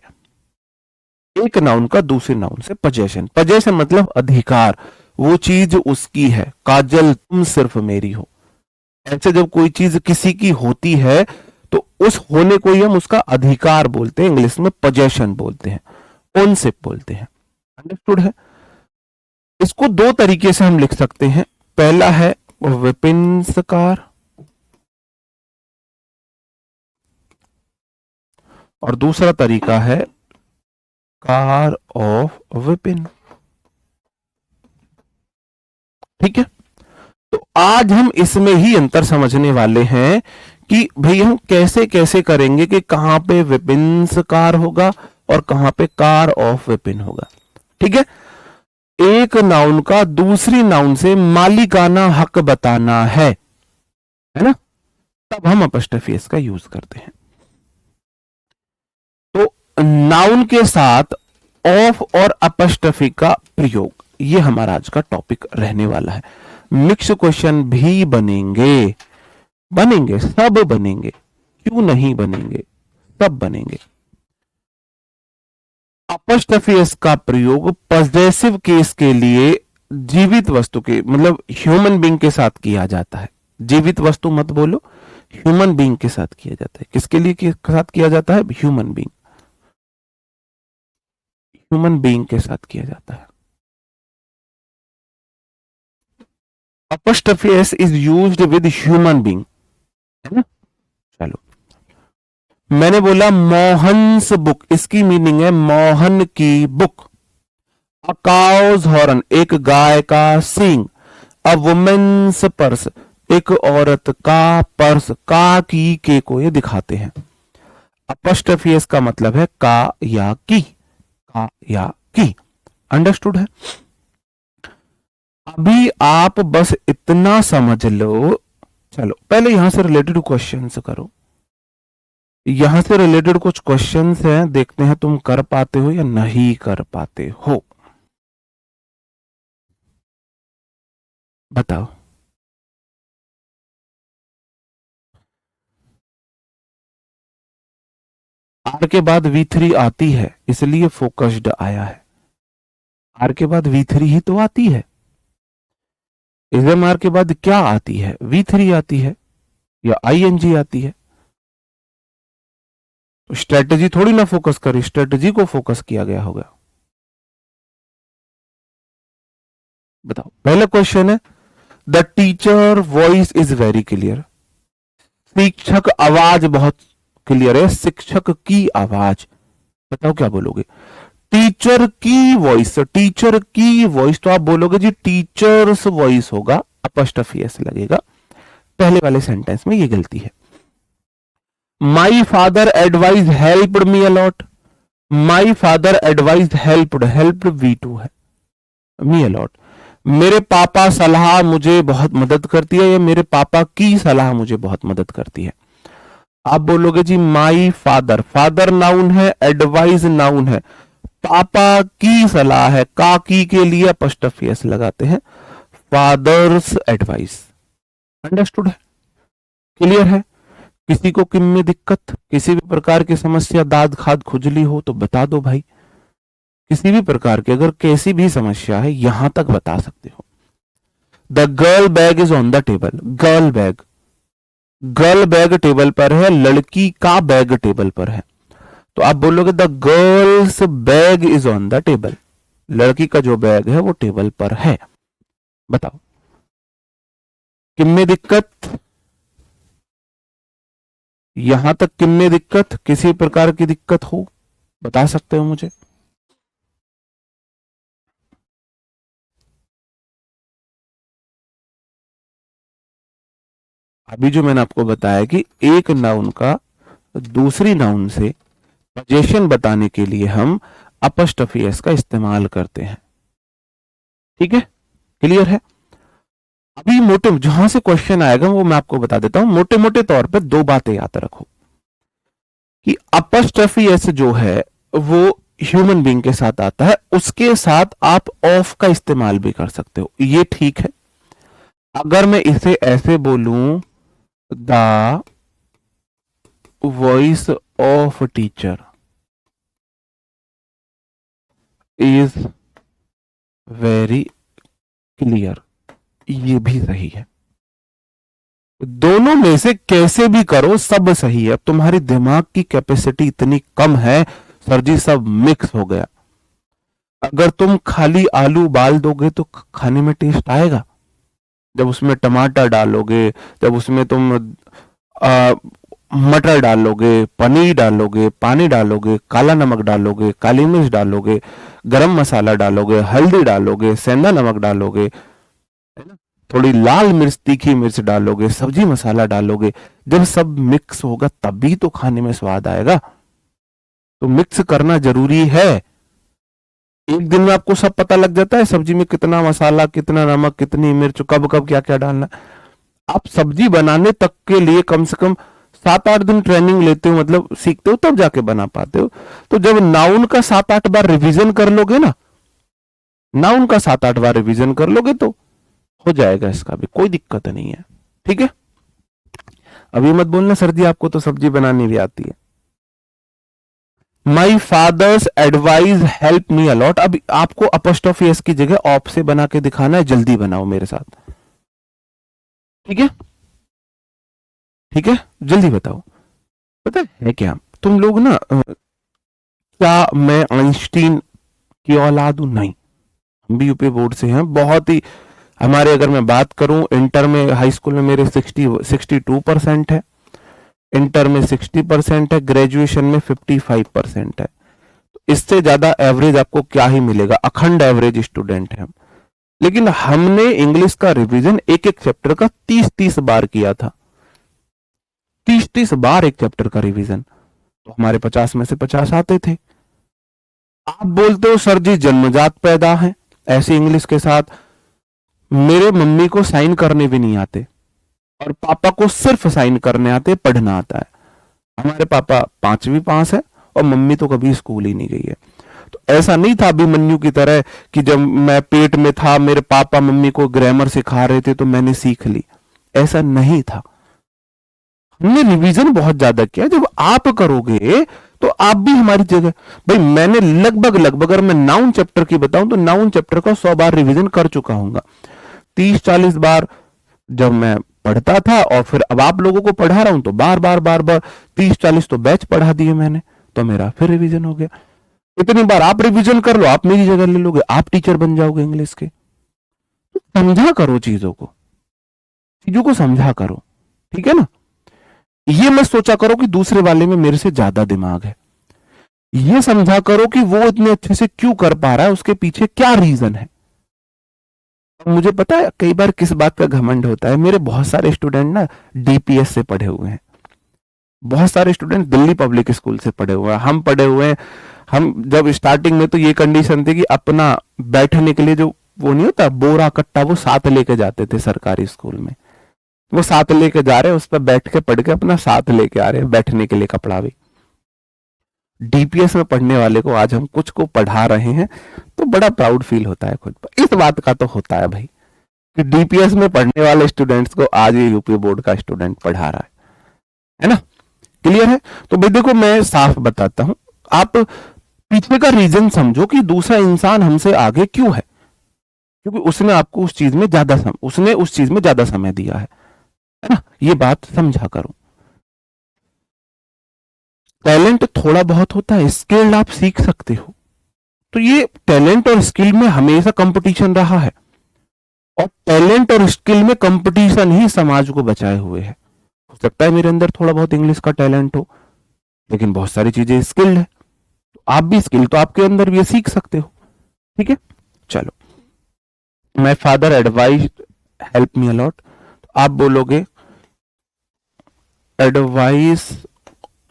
एक नाउन का दूसरे नाउन से पोजीशन, पोजीशन मतलब अधिकार, वो चीज उसकी है। काजल तुम सिर्फ मेरी हो, ऐसे जब कोई चीज किसी की होती है तो उस होने को ही हम उसका अधिकार बोलते हैं, इंग्लिश में पोजीशन बोलते हैं, ओनशिप बोलते हैं। अंडरस्टूड है। इसको दो तरीके से हम लिख सकते हैं। पहला है विपिन्स कार, और दूसरा तरीका है कार ऑफ विपिन। ठीक है, तो आज हम इसमें ही अंतर समझने वाले हैं कि भाई हम कैसे कैसे करेंगे कि कहां पे विपिन्स कार होगा और कहां पे कार ऑफ विपिन होगा। ठीक है, एक नाउन का दूसरी नाउन से मालिकाना हक बताना है ना, तब हम अपॉस्ट्रोफी एस का यूज करते हैं। तो नाउन के साथ ऑफ और अपॉस्ट्रोफी का प्रयोग, ये हमारा आज का टॉपिक रहने वाला है। मिक्स क्वेश्चन भी बनेंगे, बनेंगे सब बनेंगे, क्यों नहीं बनेंगे, सब बनेंगे। अपॉस्ट्रोफी एस का प्रयोग पॉजेसिव केस के लिए जीवित वस्तु के मतलब ह्यूमन बीइंग के साथ किया जाता है। जीवित वस्तु मत बोलो, ह्यूमन बीइंग के साथ किया जाता है। किसके लिए के साथ किया जाता है? ह्यूमन बीइंग, ह्यूमन बीइंग के साथ किया जाता है। Apostrophe S is used with human being, है ना। चलो, मैंने बोला मोहन्स बुक, इसकी मीनिंग है मोहन की बुक। अ काउज हॉर्न, एक गाय का सींग। अ वुमेन्स पर्स, एक औरत का पर्स। का की के को ये दिखाते हैं। अपॉस्ट्रोफी एस का मतलब है का या की, का या की। अंडरस्टूड है। अभी आप बस इतना समझ लो। चलो पहले यहां से रिलेटेड क्वेश्चंस करो, यहां से रिलेटेड कुछ क्वेश्चंस हैं, देखते हैं तुम कर पाते हो या नहीं कर पाते हो। बताओ। आर के बाद V3 आती है, इसलिए फोकस्ड आया है। आर के बाद V3 ही तो आती है। एसएमआर के बाद क्या आती है? V3 आती है या ING आती है। तो स्ट्रेटजी थोड़ी ना फोकस करी, स्ट्रेटजी को फोकस किया गया होगा। बताओ, पहला क्वेश्चन है the teacher voice is very clear. शिक्षक आवाज बहुत क्लियर है, शिक्षक की आवाज। बताओ क्या बोलोगे? टीचर की वॉइस, टीचर की वॉइस तो आप बोलोगे जी टीचर्स वॉइस होगा, अपॉस्ट्रोफी एस लगेगा। पहले वाले सेंटेंस में ये गलती है। My father advise helped me a lot, my father advise helped, helped V2 है, मी अलॉट। मेरे पापा सलाह मुझे बहुत मदद करती है, या मेरे पापा की सलाह मुझे बहुत मदद करती है। आप बोलोगे जी माई फादर, फादर नाउन है, एडवाइज नाउन है, पापा की सलाह है, का की के लिए अपॉस्ट्रोफी एस लगाते हैं, फादर्स एडवाइस। अंडरस्टूड है, क्लियर है। किसी को किम में दिक्कत, किसी भी प्रकार की समस्या, दाद खाद खुजली हो तो बता दो भाई, किसी भी प्रकार की अगर कैसी भी समस्या है यहां तक बता सकते हो। The girl bag is on the table, girl bag, girl bag table पर है, लड़की का बैग टेबल पर है, तो आप बोलोगे the girls bag is on the table, लड़की का जो बैग है वो टेबल पर है। बताओ किम में दिक्कत, यहां तक किम में दिक्कत, किसी प्रकार की दिक्कत हो बता सकते हो मुझे। अभी जो मैंने आपको बताया कि एक नाउन का दूसरी नाउन से पोजीशन बताने के लिए हम अपॉस्ट्रोफी एस का इस्तेमाल करते हैं, ठीक है, क्लियर है। अभी मोटे जहां से क्वेश्चन आएगा वो मैं आपको बता देता हूं, मोटे मोटे तौर पे दो बातें याद रखो कि अपॉस्ट्रोफी एस जो है वो ह्यूमन बीइंग के साथ आता है, उसके साथ आप ऑफ का इस्तेमाल भी कर सकते हो, ये ठीक है। अगर मैं इसे ऐसे बोलूं, the voice of teacher is very clear, ये भी सही है। दोनों में से कैसे भी करो सब सही है। अब तुम्हारी दिमाग की कैपेसिटी इतनी कम है सर जी, सब मिक्स हो गया। अगर तुम खाली आलू उबाल दोगे तो खाने में टेस्ट आएगा, जब उसमें टमाटर डालोगे, जब उसमें तुम मटर डालोगे, पनीर डालोगे, पानी डालोगे, काला नमक डालोगे, काली मिर्च डालोगे, गरम मसाला डालोगे, हल्दी डालोगे, सेंधा नमक डालोगे, है ना, थोड़ी लाल मिर्च, तीखी मिर्च डालोगे, सब्जी मसाला डालोगे, जब सब मिक्स होगा तभी तो खाने में स्वाद आएगा। तो मिक्स करना जरूरी है। एक दिन में आपको सब पता लग जाता है सब्जी में कितना मसाला, कितना नमक, कितनी मिर्च, कब कब क्या क्या डालना। आप सब्जी बनाने तक के लिए कम से कम 7-8 दिन ट्रेनिंग लेते हो, मतलब सीखते हो, तब जाके बना पाते हो। तो जब नाउन का 7-8 बार रिवीजन कर लोगे ना, नाउन का 7-8 बार रिवीजन कर लोगे तो हो जाएगा, इसका भी कोई दिक्कत नहीं है, ठीक है। अभी मत बोलना सर जी आपको तो सब्जी बनानी भी आती है। My father's advise help me a lot, अब आपको अपॉस्ट्रोफी एस की जगह ऑप से बना के दिखाना है, जल्दी बनाओ मेरे साथ, ठीक है, ठीक है, जल्दी बताओ। पता है क्या तुम लोग ना, क्या मैं आइंस्टीन की औलाद हूं? नहीं, हम भी यूपी बोर्ड से हैं, बहुत ही हमारे, अगर मैं बात करूं इंटर में, हाई स्कूल में मेरे 62% है, इंटर में 60% है, ग्रेजुएशन में 55% है। इससे ज्यादा एवरेज आपको क्या ही मिलेगा, अखंड एवरेज स्टूडेंट है हम। लेकिन हमने इंग्लिश का रिवीजन एक एक चैप्टर का 30-30 बार किया था, 30-30 बार एक चैप्टर का रिवीजन, तो हमारे 50 में से 50 आते थे। आप बोलते हो सर जी जन्मजात पैदा है ऐसी इंग्लिश के साथ, मेरे मम्मी को साइन करने भी नहीं आते और पापा को सिर्फ साइन करने आते, पढ़ना आता है। हमारे पापा 5वीं पास है और मम्मी तो कभी स्कूल ही नहीं गई है। तो ऐसा नहीं था अभिमन्यु की तरह कि जब मैं पेट में था मेरे पापा मम्मी को ग्रामर सिखा रहे थे तो मैंने सीख ली, ऐसा नहीं था। हमने रिवीजन बहुत ज्यादा किया। जब आप करोगे तो आप भी हमारी जगह, भाई मैंने लगभग लगभग, अगर मैं नाउन चैप्टर की बताऊं तो नाउन चैप्टर का 100 बार रिवीजन कर चुका हूंगा, 30-40 बार जब मैं पढ़ता था, और फिर अब आप लोगों को पढ़ा रहा हूं तो बार बार बार बार 30-40 तो बैच पढ़ा दिए मैंने, तो मेरा फिर रिवीजन हो गया। इतनी बार आप रिवीजन कर लो, आप मेरी जगह ले लोगे, आप टीचर बन जाओगे इंग्लिश के। तो समझा करो चीजों को, चीजों को समझा करो, ठीक है ना। ये मत सोचा करो कि दूसरे वाले में मेरे से ज्यादा दिमाग है, ये समझा करो कि वो इतने अच्छे से क्यों कर पा रहा है, उसके पीछे क्या रीजन है। मुझे पता है कई बार किस बात का घमंड होता है, मेरे बहुत सारे स्टूडेंट ना डीपीएस से पढ़े हुए हैं, बहुत सारे स्टूडेंट दिल्ली पब्लिक स्कूल से पढ़े हुए हैं, हम पढ़े हुए हैं। हम जब स्टार्टिंग में तो ये कंडीशन थी कि अपना बैठने के लिए जो वो नहीं होता बोरा कट्टा, वो साथ लेके जाते थे सरकारी स्कूल में। वो साथ लेके जा रहे हैं, उस पर बैठ के पढ़ के अपना साथ लेके आ रहे हैं, बैठने के लिए कपड़ा भी। डीपीएस में पढ़ने वाले को आज हम कुछ को पढ़ा रहे हैं तो बड़ा प्राउड फील होता है खुद पर। इस बात का तो होता है भाई कि डीपीएस में पढ़ने वाले स्टूडेंट्स को आज ये यूपी बोर्ड का स्टूडेंट पढ़ा रहा है ना। क्लियर है? तो भाई देखो मैं साफ बताता हूं, आप पीछे का रीजन समझो कि दूसरा इंसान हमसे आगे क्यों है, क्योंकि उसने आपको उस चीज में उसने उस चीज में ज्यादा समय दिया है ना। ये बात समझा करो। टैलेंट थोड़ा बहुत होता है, स्किल आप सीख सकते हो। तो ये टैलेंट और स्किल में हमेशा कंपटीशन रहा है, और टैलेंट और स्किल में कंपटीशन ही समाज को बचाए हुए है। हो सकता है मेरे अंदर थोड़ा बहुत इंग्लिश का टैलेंट हो, लेकिन बहुत सारी चीजें स्किल्ड है। तो आप भी स्किल तो आपके अंदर भी सीख सकते हो। ठीक है, चलो। My father advise help me a lot, तो आप बोलोगे advice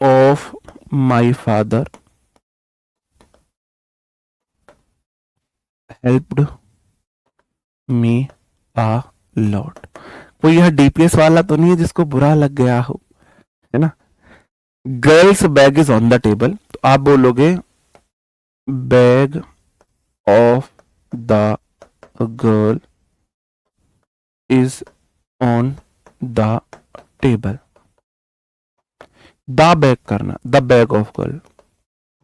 of my father helped me a lot. कोई यह डीपीएस वाला तो नहीं है जिसको बुरा लग गया हो, है ना। Girl's bag is on the table, तो आप बोलोगे bag of the girl is on the table. The bag करना, the bag of girl,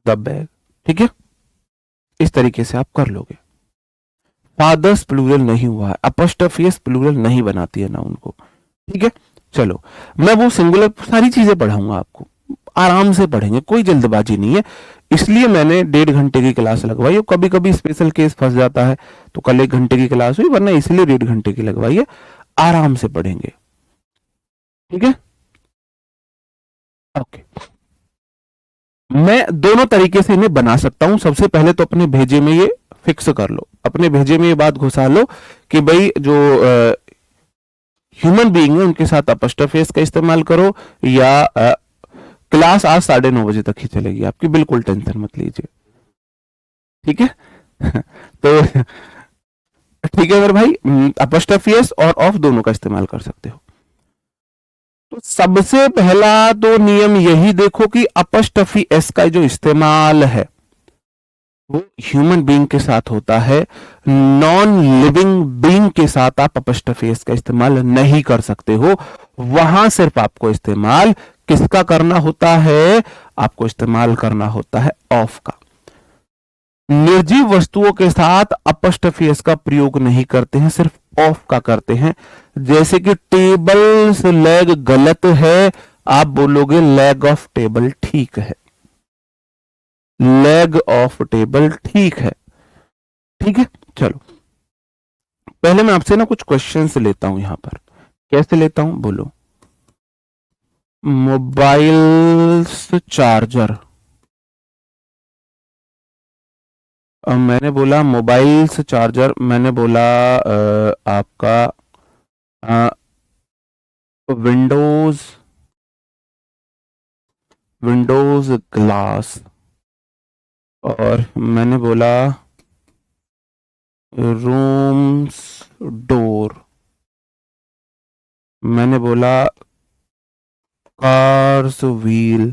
the bag. ठीक है, इस तरीके से आप कर लोगे। फादर्स प्लूरल नहीं हुआ है, अपॉस्ट्रोफियस प्लूरल नहीं बनाती है नाउन को। ठीक है, चलो मैं वो सिंगुलर सारी चीजें पढ़ाऊंगा आपको, आराम से पढ़ेंगे, कोई जल्दबाजी नहीं है। इसलिए मैंने 1.5 घंटे की क्लास लगवाई है। कभी कभी स्पेशल केस फंस जाता है तो कल 1 घंटे की क्लास हुई, वरना इसलिए 1.5 घंटे की लगवाई है। आराम से पढ़ेंगे, ठीक है। ओके, मैं दोनों तरीके से इन्हें बना सकता हूं। सबसे पहले तो अपने भेजे में ये फिक्स कर लो, अपने भेजे में ये बात घुसा लो कि भाई जो ह्यूमन बीइंग है उनके साथ अपॉस्ट्रोफेस का इस्तेमाल करो, या क्लास आज 9:30 बजे तक ही चलेगी आपकी, बिल्कुल टेंशन मत लीजिए। ठीक है तो ठीक है मेरे भाई, अपॉस्ट्रोफियस और ऑफ दोनों का इस्तेमाल कर सकते हो। तो सबसे पहला तो नियम यही देखो कि अपॉस्ट्रोफी एस का जो इस्तेमाल है वो ह्यूमन बीइंग के साथ होता है, नॉन लिविंग बीइंग के साथ आप अपॉस्ट्रोफी एस का इस्तेमाल नहीं कर सकते हो। वहां सिर्फ आपको इस्तेमाल किसका करना होता है? आपको इस्तेमाल करना होता है ऑफ का। निर्जीव वस्तुओं के साथ अपॉस्ट्रोफी एस का प्रयोग नहीं करते हैं, सिर्फ ऑफ का करते हैं। जैसे कि टेबल से लेग गलत है, आप बोलोगे लेग ऑफ टेबल ठीक है, लेग ऑफ टेबल ठीक है। ठीक है, चलो पहले मैं आपसे ना कुछ क्वेश्चंस लेता हूं यहां पर। कैसे लेता हूं बोलो? मोबाइल चार्जर, मैंने बोला मोबाइल से चार्जर, मैंने बोला आपका विंडोज, विंडोज ग्लास, और मैंने बोला रूम्स डोर, मैंने बोला कार्स व्हील,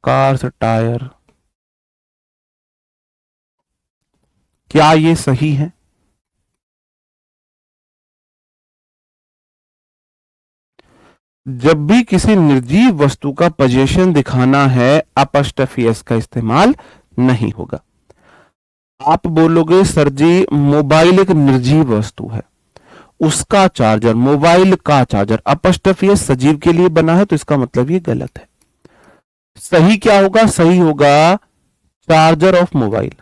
कार्स टायर। क्या ये सही है? जब भी किसी निर्जीव वस्तु का पोजीशन दिखाना है अपॉस्ट्रोफी एस का इस्तेमाल नहीं होगा। आप बोलोगे सर जी मोबाइल एक निर्जीव वस्तु है, उसका चार्जर, मोबाइल का चार्जर अपॉस्ट्रोफी एस सजीव के लिए बना है, तो इसका मतलब ये गलत है। सही क्या होगा? सही होगा चार्जर ऑफ मोबाइल।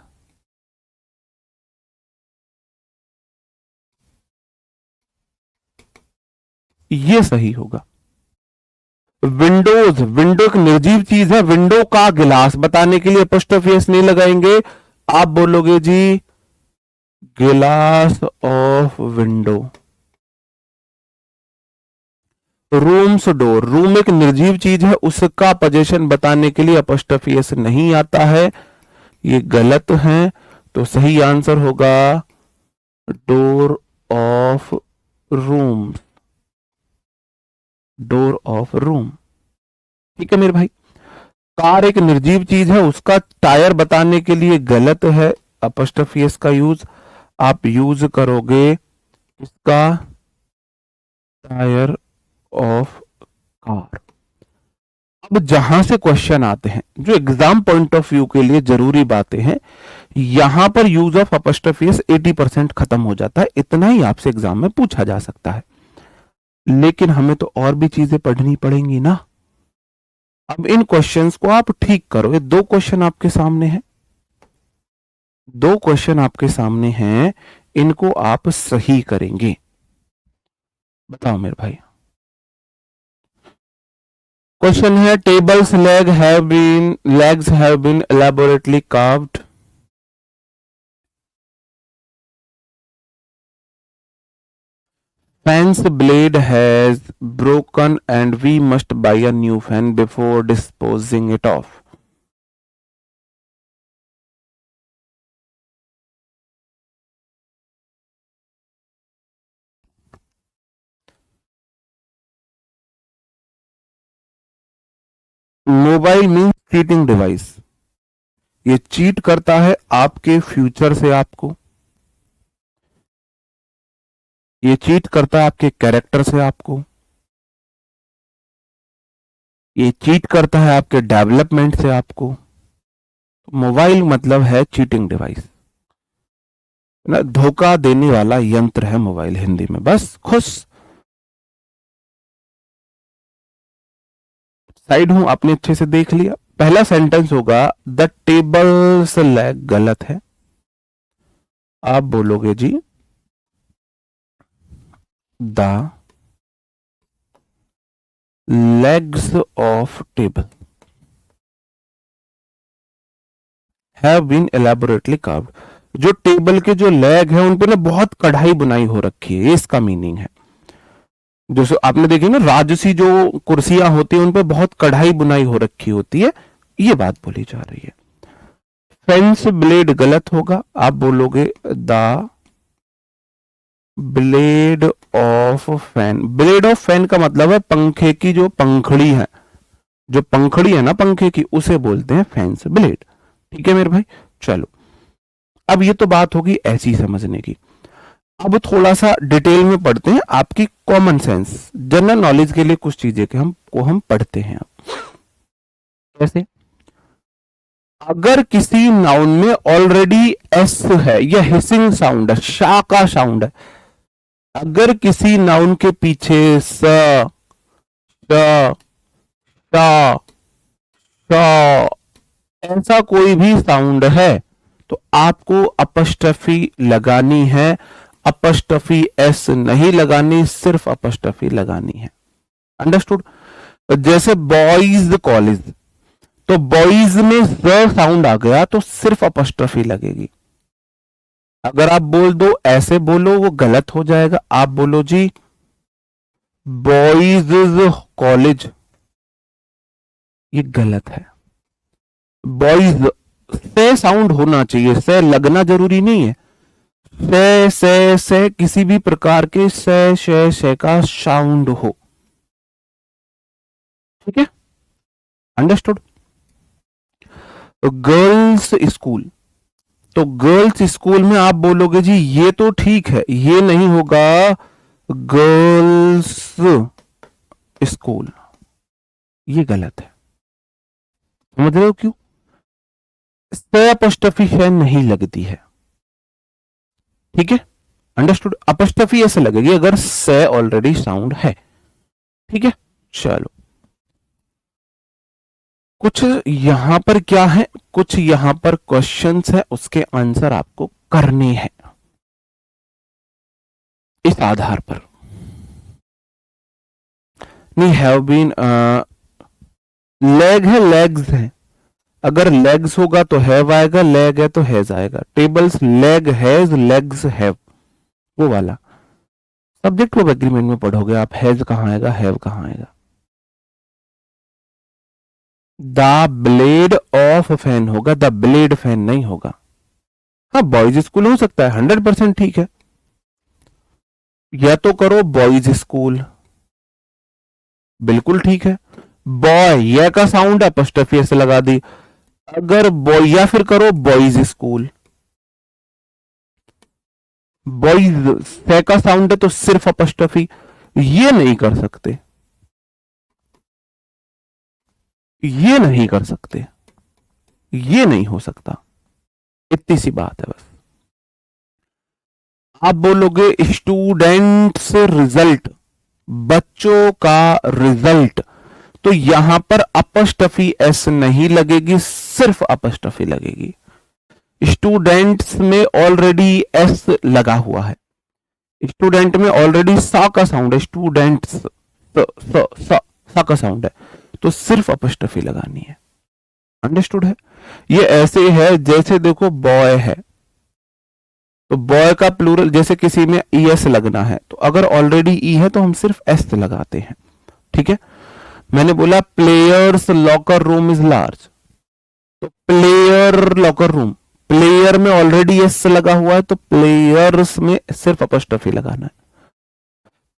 ये सही होगा। विंडोज, विंडो एक निर्जीव चीज है, विंडो का गिलास बताने के लिए अपॉस्ट्रोफी एस नहीं लगाएंगे। आप बोलोगे जी गिलास of window. Rooms door, room एक निर्जीव चीज है, उसका पोजीशन बताने के लिए अपॉस्ट्रोफी एस नहीं आता है, ये गलत है। तो सही आंसर होगा door of room, door of room. ठीक है मेरे भाई। कार एक निर्जीव चीज है, उसका टायर बताने के लिए गलत है अपॉस्ट्रोफी एस का यूज, आप यूज करोगे इसका टायर ऑफ कार। अब जहां से क्वेश्चन आते हैं जो एग्जाम पॉइंट ऑफ व्यू के लिए जरूरी बातें हैं, यहां पर यूज ऑफ अपॉस्ट्रोफी एस 80% खत्म हो जाता है, इतना ही आपसे एग्जाम में पूछा जा सकता है। लेकिन हमें तो और भी चीजें पढ़नी पड़ेंगी ना। अब इन क्वेश्चंस को आप ठीक करो। ये दो क्वेश्चन आपके सामने हैं, दो क्वेश्चन आपके सामने हैं, इनको आप सही करेंगे। बताओ मेरे भाई। क्वेश्चन है tables legs have been elaborately carved. Fan's blade has broken and we must buy a new fan before disposing it off. Mobile means cheating device, ये चीट करता है आपके फ्यूचर से आपको, ये चीट करता है आपके कैरेक्टर से आपको, ये चीट करता है आपके डेवलपमेंट से आपको। मोबाइल मतलब है चीटिंग डिवाइस ना, धोखा देने वाला यंत्र है मोबाइल हिंदी में। बस खुश साइड हूं, आपने अच्छे से देख लिया। पहला सेंटेंस होगा द टेबल्स लेग, गलत है। आप बोलोगे जी the legs of table have been elaborately carved, जो टेबल के जो लेग है उन पे ना बहुत कढ़ाई बुनाई हो रखी है, ये इसका मीनिंग है। जैसे आपने देखी ना राजसी जो कुर्सियां होती है उन पे बहुत कढ़ाई बुनाई हो रखी होती है, ये बात बोली जा रही है। फेंस ब्लेड गलत होगा, आप बोलोगे the blade of fan. Blade of fan का मतलब है पंखे की जो पंखड़ी है, जो पंखड़ी है ना पंखे की, उसे बोलते हैं फैंस ब्लेड। ठीक है मेरे भाई, चलो अब ये तो बात होगी ऐसी समझने की। अब थोड़ा सा डिटेल में पढ़ते हैं, आपकी कॉमन सेंस जनरल नॉलेज के लिए कुछ चीजें के हम पढ़ते हैं। अब कैसे, अगर किसी नाउन में ऑलरेडी एस है, यह हिसिंग साउंड है, शा का साउंड है, अगर किसी नाउन के पीछे स श श श ऐसा कोई भी साउंड है तो आपको अपस्ट्रफी लगानी है, अपस्ट्रफी एस नहीं लगानी, सिर्फ अपस्ट्रफी लगानी है। अंडरस्टूड। जैसे बॉयज कॉलेज, तो बॉयज में ज साउंड आ गया तो सिर्फ अपस्ट्रफी लगेगी। अगर आप बोल दो ऐसे बोलो वो गलत हो जाएगा, आप बोलो जी बॉयज कॉलेज, ये गलत है। बॉयज से साउंड होना चाहिए, से लगना जरूरी नहीं है। से किसी भी प्रकार के से का साउंड हो, ठीक है, अंडरस्टूड। गर्ल्स स्कूल, तो गर्ल्स स्कूल में आप बोलोगे जी ये तो ठीक है, ये नहीं होगा गर्ल्स स्कूल, ये गलत है। समझ रहे हो क्यों? से अपस्ट्रफी है नहीं लगती है, ठीक है, अंडरस्टूड। अपस्ट्रफी ऐसे लगेगी अगर से ऑलरेडी साउंड है, ठीक है। चलो कुछ यहां पर क्या है, कुछ यहां पर क्वेश्चंस है, उसके आंसर आपको करने हैं इस आधार पर। नहीं हैव बीन, लेग है लेग्स है, अगर लेग्स होगा तो हैव आएगा, लेग है तो हैज आएगा। Tables leg has legs have, वो वाला सब्जेक्ट वर्ब एग्रीमेंट में पढ़ोगे आप, हैज कहां आएगा, हैव कहां आएगा। द ब्लेड ऑफ फैन होगा, द ब्लेड फैन नहीं होगा। हाँ बॉयज स्कूल हो सकता है, 100% ठीक है। या तो करो बॉयज स्कूल, बिल्कुल ठीक है। बॉय ये का साउंड है, अपॉस्ट्रोफी से लगा दी। अगर बॉय, या फिर करो बॉयज स्कूल, बॉयज से का साउंड है तो सिर्फ अपॉस्ट्रोफी। ये नहीं कर सकते, ये नहीं कर सकते, ये नहीं हो सकता, इतनी सी बात है बस। आप बोलोगे स्टूडेंट्स रिजल्ट, बच्चों का रिजल्ट, तो यहां पर अपॉस्ट्रोफी एस नहीं लगेगी, सिर्फ अपॉस्ट्रोफी लगेगी। स्टूडेंट्स में ऑलरेडी एस लगा हुआ है, स्टूडेंट में ऑलरेडी सा का साउंड है, स्टूडेंट्स सा का साउंड है, तो सिर्फ अपॉस्ट्रोफी लगानी है। अंडरस्टूड है। ये ऐसे है जैसे देखो बॉय है, तो बॉय का प्लूरल जैसे किसी में ई एस लगना है, तो अगर ऑलरेडी ई है तो हम सिर्फ एस लगाते हैं, ठीक है। मैंने बोला players locker room is large, तो प्लेयर लॉकर रूम, प्लेयर में ऑलरेडी एस लगा हुआ है तो प्लेयर्स में सिर्फ अपॉस्ट्रोफी लगाना है।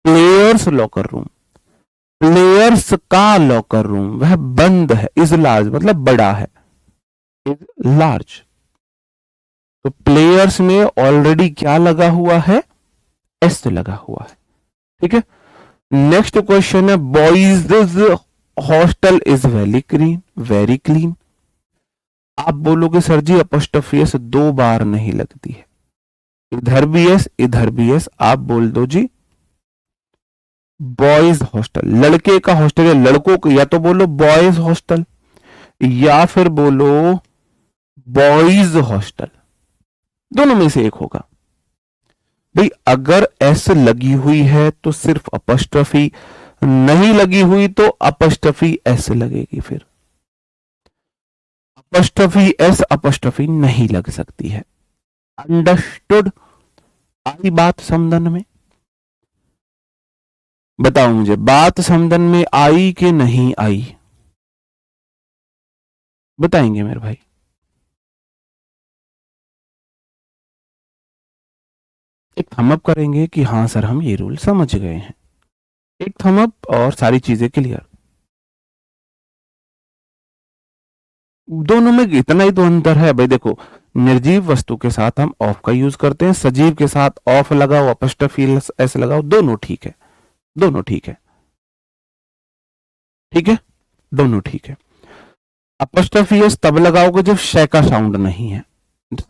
प्लेयर्स लॉकर रूम, प्लेयर्स का लॉकर रूम वह बंद है, इज लार्ज मतलब बड़ा है, इज लार्ज। तो प्लेयर्स में ऑलरेडी क्या लगा हुआ है, एस लगा हुआ है, ठीक है। नेक्स्ट क्वेश्चन है boys hostel is very clean, very clean. आप बोलोगे सर जी अपॉस्ट्रोफी एस 2 बार नहीं लगती है, इधर भी एस इधर भी एस। आप बोल दो जी बॉयज हॉस्टल, लड़के का हॉस्टल है, लड़कों को, या तो बोलो बॉयज हॉस्टल या फिर बोलो बॉयज हॉस्टल, दोनों में से एक होगा। भाई अगर एस लगी हुई है तो सिर्फ अपॉस्ट्रोफी, नहीं लगी हुई तो अपॉस्ट्रोफी एस लगेगी। फिर अपॉस्ट्रोफी एस अपॉस्ट्रोफी नहीं लग सकती है। अंडरस्टूड? आई बात समझन में? बताओ मुझे, बात समझन में आई कि नहीं आई? बताएंगे मेरे भाई। एक थम अप करेंगे कि हाँ सर हम ये रूल समझ गए हैं, एक थम अप और सारी चीजें क्लियर। दोनों में इतना ही तो अंतर है भाई। देखो निर्जीव वस्तु के साथ हम ऑफ का यूज करते हैं, सजीव के साथ ऑफ लगाओ अपॉस्ट्रोफी एस लगाओ, दोनों ठीक है, दोनों ठीक है, ठीक है, दोनों ठीक है। अपॉस्ट्रोफी एस तब लगाओगे जब शय का साउंड नहीं है,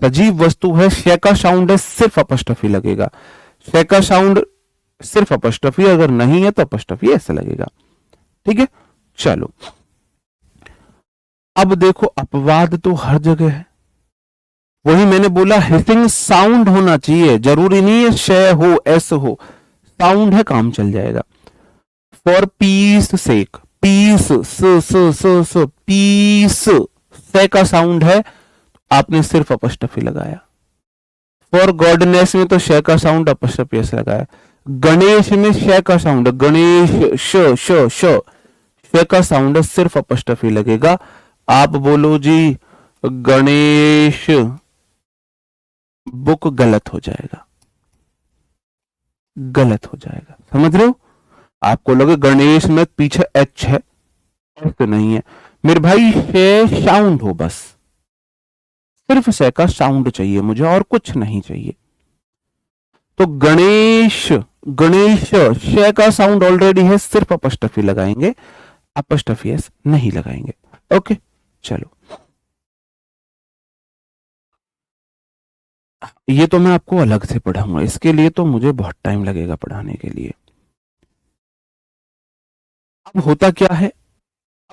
सजीव वस्तु है, शय का साउंड है, सिर्फ अपॉस्ट्रोफी लगेगा। शय का साउंड सिर्फ अपॉस्ट्रोफी, अगर नहीं है तो अपॉस्ट्रोफी ऐसे लगेगा, ठीक है। चलो अब देखो अपवाद तो हर जगह है, वही मैंने बोला हिसिंग साउंड होना चाहिए, जरूरी नहीं है शय हो एस हो, साउंड है काम चल जाएगा। फॉर पीस सेक, पीस स पीस, से का साउंड है, आपने सिर्फ अपॉस्ट्रोफी लगाया। फॉर गॉडनेस में तो शय का साउंड अपॉस्ट्रोफी एस लगाया। गणेश में शय का साउंड, गणेश श श श, शय का साउंड है, सिर्फ अपॉस्ट्रोफी लगेगा। आप बोलो जी गणेश बुक, गलत हो जाएगा, गलत हो जाएगा, समझ रहे हो? आपको लगे गणेश में पीछे एच है, एच तो नहीं है मेरे भाई, शे साउंड हो बस, सिर्फ शे का साउंड चाहिए मुझे और कुछ नहीं चाहिए। तो गणेश, गणेश शे का साउंड ऑलरेडी है, सिर्फ अपॉस्ट्रोफी लगाएंगे, अपॉस्ट्रोफी एस नहीं लगाएंगे। ओके चलो, ये तो मैं आपको अलग से पढ़ाऊंगा, इसके लिए तो मुझे बहुत टाइम लगेगा पढ़ाने के लिए। अब होता क्या है,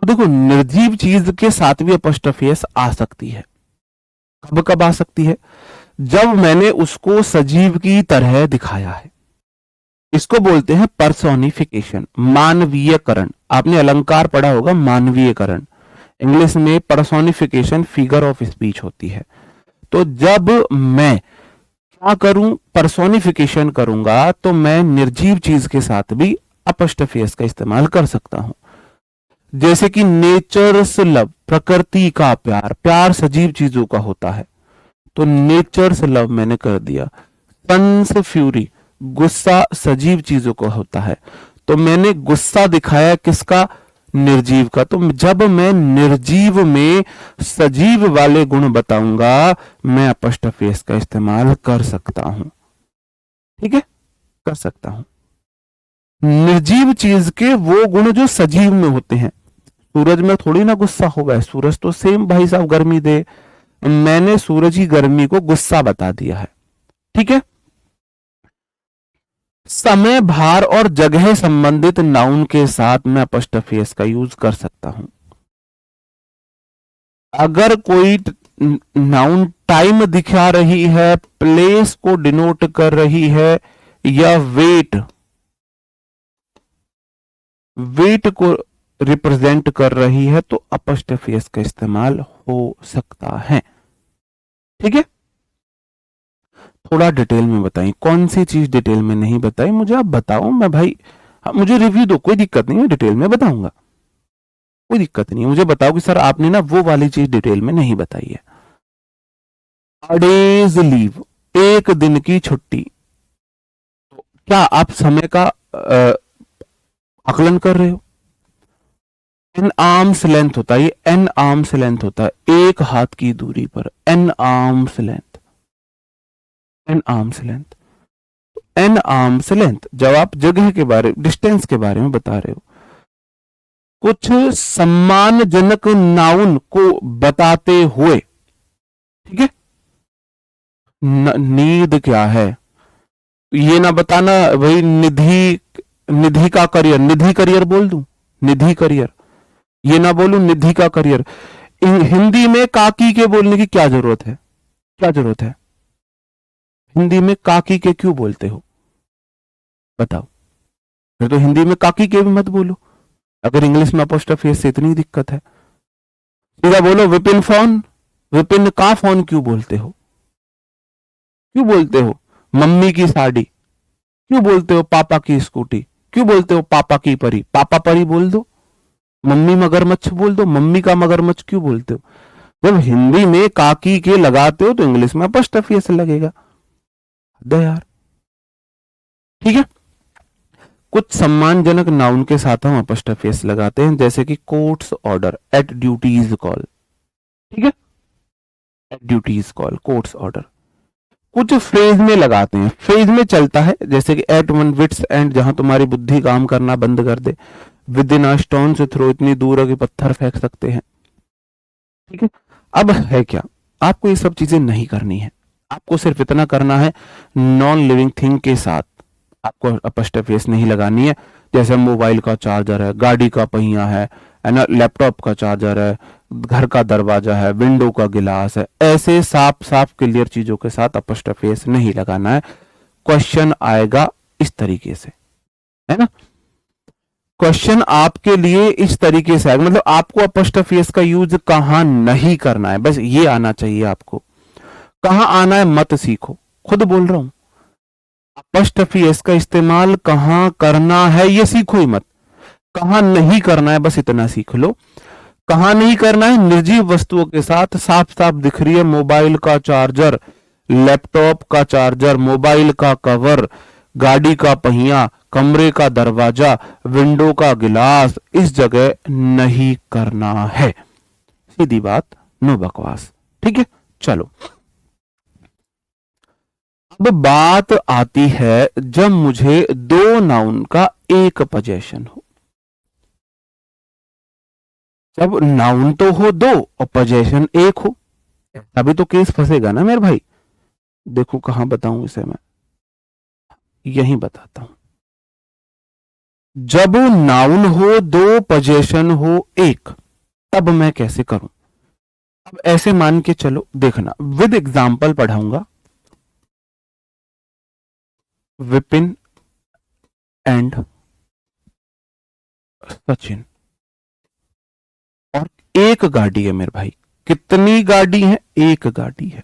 अब देखो निर्जीव चीज के साथ भी अपॉस्ट्रोफी एस आ सकती है। कब कब आ सकती है? जब मैंने उसको सजीव की तरह दिखाया है, इसको बोलते हैं पर्सोनिफिकेशन, मानवीयकरण। आपने अलंकार पढ़ा होगा, मानवीयकरण, इंग्लिश में पर्सोनिफिकेशन फिगर ऑफ स्पीच होती है। तो जब मैं क्या करूं, पर्सोनिफिकेशन करूंगा तो मैं निर्जीव चीज के साथ भी अपॉस्ट्रोफी एस का इस्तेमाल कर सकता हूं। जैसे कि नेचर्स लव, प्रकृति का प्यार, प्यार सजीव चीजों का होता है, तो नेचर्स लव मैंने कर दिया। सन्स फ्यूरी, गुस्सा सजीव चीजों का होता है, तो मैंने गुस्सा दिखाया किसका, निर्जीव का। तो जब मैं निर्जीव में सजीव वाले गुण बताऊंगा, मैं अपॉस्ट्रोफी एस का इस्तेमाल कर सकता हूं। ठीक है, कर सकता हूं। निर्जीव चीज के वो गुण जो सजीव में होते हैं। सूरज में थोड़ी ना गुस्सा होगा, सूरज तो सेम भाई साहब गर्मी दे, मैंने सूरज की गर्मी को गुस्सा बता दिया है। ठीक है। समय, भार और जगह संबंधित नाउन के साथ मैं अपॉस्ट्रोफी एस का यूज कर सकता हूं। अगर कोई नाउन टाइम दिखा रही है, प्लेस को डिनोट कर रही है, या वेट, वेट को रिप्रेजेंट कर रही है, तो अपॉस्ट्रोफी एस का इस्तेमाल हो सकता है। ठीक है। थोड़ा डिटेल में बताइए, कौन सी चीज डिटेल में नहीं बताई, मुझे आप बताओ। मैं भाई, मुझे रिव्यू दो, कोई दिक्कत नहीं है, डिटेल में बताऊंगा, कोई दिक्कत नहीं है। मुझे बताओ कि सर आपने ना वो वाली चीज डिटेल में नहीं बताई है। अ डेज लीव, एक दिन की छुट्टी। तो क्या आप समय का आकलन कर रहे हो? एन आर्म्स लेंथ होता है, ये एन आर्म्स लेंथ होता है, एक हाथ की दूरी पर, an arm's length, an arm's length, an arm's length. जब आप जगह के बारे, डिस्टेंस के बारे में बता रहे हो, कुछ सम्मानजनक नाउन को बताते हुए, ठीक है, नींद क्या है, ये ना बताना भाई निधि, निधि का करियर, निधि करियर बोल दूं, निधि करियर, ये ना बोलूं निधि का करियर। हिंदी में काकी के बोलने की क्या जरूरत है, क्या जरूरत है? हिंदी में काकी के क्यों बोलते हो, बताओ। फिर तो हिंदी में काकी के भी मत बोलो, अगर इंग्लिश में अपोस्ट्रोफी एस से इतनी दिक्कत है। सीधा बोलो विपिन फोन, विपिन का फोन क्यों बोलते हो, क्यों बोलते हो? मम्मी की साड़ी क्यों बोलते हो? पापा की स्कूटी क्यों बोलते हो? पापा की परी, पापा परी बोल दो। मम्मी मगरमच्छ बोल दो, मम्मी का मगरमच्छ क्यों बोलते हो? जब हिंदी में काकी के लगाते हो तो इंग्लिश में अपॉस्ट्रोफी एस लगेगा। दे यार। ठीक है। कुछ सम्मानजनक नाउन के साथ हम अपॉस्ट्रोफी एस लगाते हैं, जैसे कि court's order, at duty's call. ठीक है, at duty's call, court's order. कुछ फ्रेज में लगाते हैं, फ्रेज में चलता है, जैसे कि एट वन विट्स एंड, जहां तुम्हारी बुद्धि काम करना बंद कर दे। विद इन अ स्टोन से थ्रो, इतनी दूर है कि पत्थर फेंक सकते हैं। ठीक है। अब है क्या, आपको ये सब चीजें नहीं करनी है, आपको सिर्फ इतना करना है, नॉन लिविंग थिंग के साथ आपको अपॉस्ट्रोफी एस नहीं लगानी है। जैसे मोबाइल का चार्जर है, गाड़ी का पहिया है ना, लैपटॉप का चार्जर है, घर का दरवाजा है, विंडो का गिलास है, ऐसे साफ साफ क्लियर चीजों के साथ अपॉस्ट्रोफी एस नहीं लगाना है। क्वेश्चन आएगा इस तरीके से, है ना, क्वेश्चन आपके लिए इस तरीके से आएगा, मतलब आपको अपॉस्ट्रोफी एस का यूज कहां नहीं करना है, बस ये आना चाहिए आपको। कहां आना है मत सीखो, खुद बोल रहा हूं, अपॉस्ट्रोफी एस का इस्तेमाल कहां करना है ये सीखो ही मत, कहां नहीं करना है बस इतना सीख लो। कहां नहीं करना है, निर्जीव वस्तुओं के साथ, साफ साफ दिख रही है मोबाइल का चार्जर, लैपटॉप का चार्जर, मोबाइल का कवर, गाड़ी का पहिया, कमरे का दरवाजा, विंडो का गिलास, इस जगह नहीं करना है। सीधी बात, नो बकवास। ठीक है, चलो। अब बात आती है जब मुझे दो नाउन का एक पोजीशन हो, जब नाउन तो हो दो और पोजीशन एक हो, तभी तो केस फंसेगा ना मेरे भाई। देखो कहां बताऊं इसे मैं, यहीं बताता हूं। जब नाउन हो दो, पोजीशन हो एक, तब मैं कैसे करूं? अब ऐसे मान के चलो, देखना विद एग्जाम्पल पढ़ाऊंगा। विपिन एंड सचिन, और एक गाड़ी है मेरे भाई। कितनी गाड़ी है? एक गाड़ी है।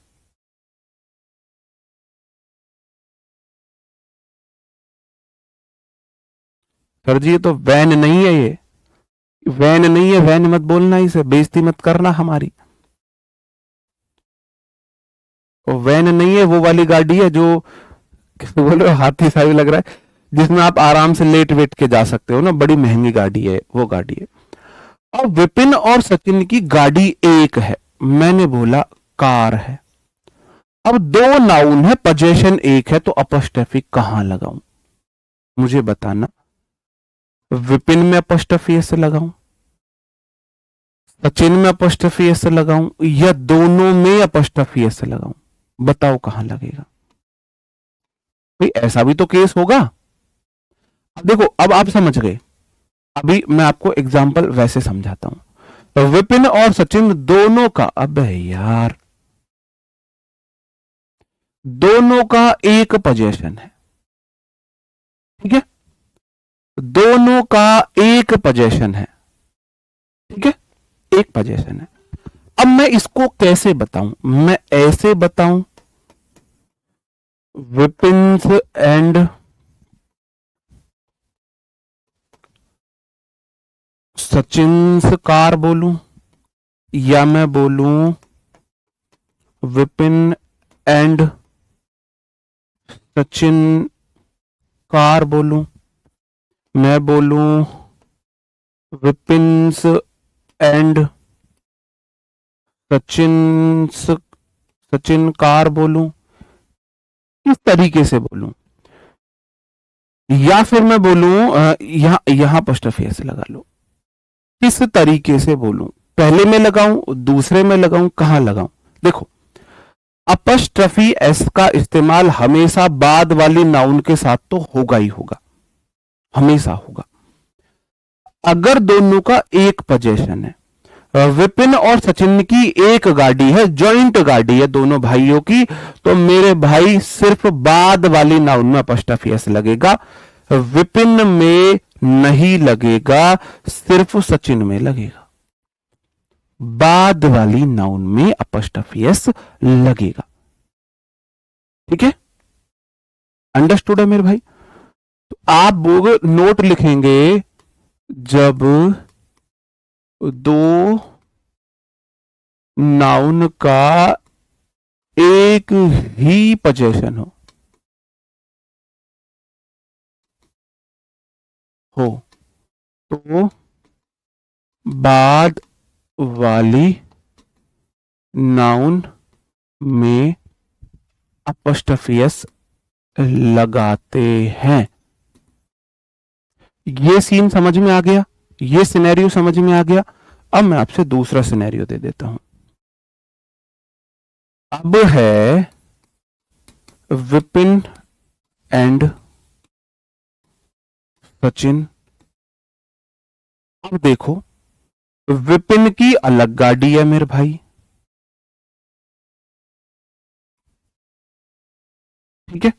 सर जी ये तो वैन नहीं है, ये वैन नहीं है, वैन मत बोलना, इसे बेइज्जती मत करना हमारी। वो वैन नहीं है, वो वाली गाड़ी है जो किसको बोल रहे हो, हाथी सा भी लग रहा है, जिसमें आप आराम से लेट वेट के जा सकते हो ना, बड़ी महंगी गाड़ी है वो गाड़ी है। अब विपिन और सचिन की गाड़ी एक है, मैंने बोला कार है। अब दो नाउन है, पोजेशन एक है, तो अपॉस्ट्रोफी कहां लगाऊं मुझे बताना। विपिन में अपॉस्ट्रोफी ऐसे लगाऊं, सचिन में अपॉस्ट्रोफी ऐसे लगाऊं, या दोनों में अपॉस्ट्रोफी ऐसे लगाऊं? बताओ कहां लगेगा भाई, ऐसा भी तो केस होगा। अब देखो, अब आप समझ गए, अभी मैं आपको एग्जाम्पल वैसे समझाता हूं। तो विपिन और सचिन दोनों का, अब यार दोनों का एक पोजीशन है, ठीक है, दोनों का एक पोजीशन है, ठीक है, एक पोजीशन है। अब मैं इसको कैसे बताऊं, मैं ऐसे बताऊं, विपिन्स एंड सचिन्स कार बोलूं, या मैं बोलूं विपिन एंड सचिन कार बोलूं, मैं बोलूं विपिन्स एंड सचिन सचिन कार बोलूं, किस तरीके से बोलूं? या फिर मैं बोलूं यहां यहां पोस्टफी से लगा लो, किस तरीके से बोलूं? पहले में लगाऊं, दूसरे में लगाऊं, कहां लगाऊं? देखो, अपस्ट्रफी एस का इस्तेमाल हमेशा बाद वाली नाउन के साथ तो होगा ही होगा, हमेशा होगा। अगर दोनों का एक पोजीशन है, विपिन और सचिन की एक गाड़ी है, जॉइंट गाड़ी है दोनों भाइयों की, तो मेरे भाई सिर्फ बाद वाली नाउन में अपस्ट्रफी एस लगेगा, विपिन में नहीं लगेगा, सिर्फ सचिन में लगेगा। बाद वाली नाउन में अपस्ट्रफी एस लगेगा, ठीक है, अंडरस्टूड है मेरे भाई? तो आप वो नोट लिखेंगे, जब दो नाउन का एक ही पोजीशन हो तो बाद वाली नाउन में अपॉस्ट्रोफी एस लगाते हैं। ये सीन समझ में आ गया, ये सिनेरियो समझ में आ गया। अब मैं आपसे दूसरा सिनेरियो दे देता हूं। अब है विपिन एंड सचिन। अब देखो, विपिन की अलग गाड़ी है मेरे भाई, ठीक है,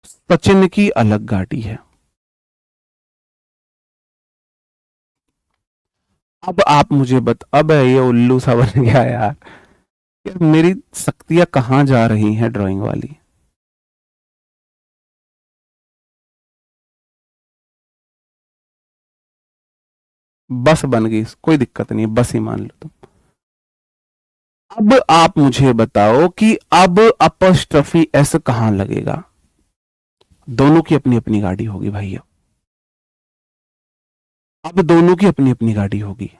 सचिन की अलग गाड़ी है। अब आप मुझे अब ये उल्लू सा बन गया यार, यार मेरी शक्तियां कहां जा रही हैं ड्राइंग वाली। बस बन गई, कोई दिक्कत नहीं, बस ही मान लो तुम। अब आप मुझे बताओ कि अब अपस्ट्रफी एस कहां लगेगा? दोनों की अपनी अपनी गाड़ी होगी भैया, अब दोनों की अपनी अपनी गाड़ी होगी।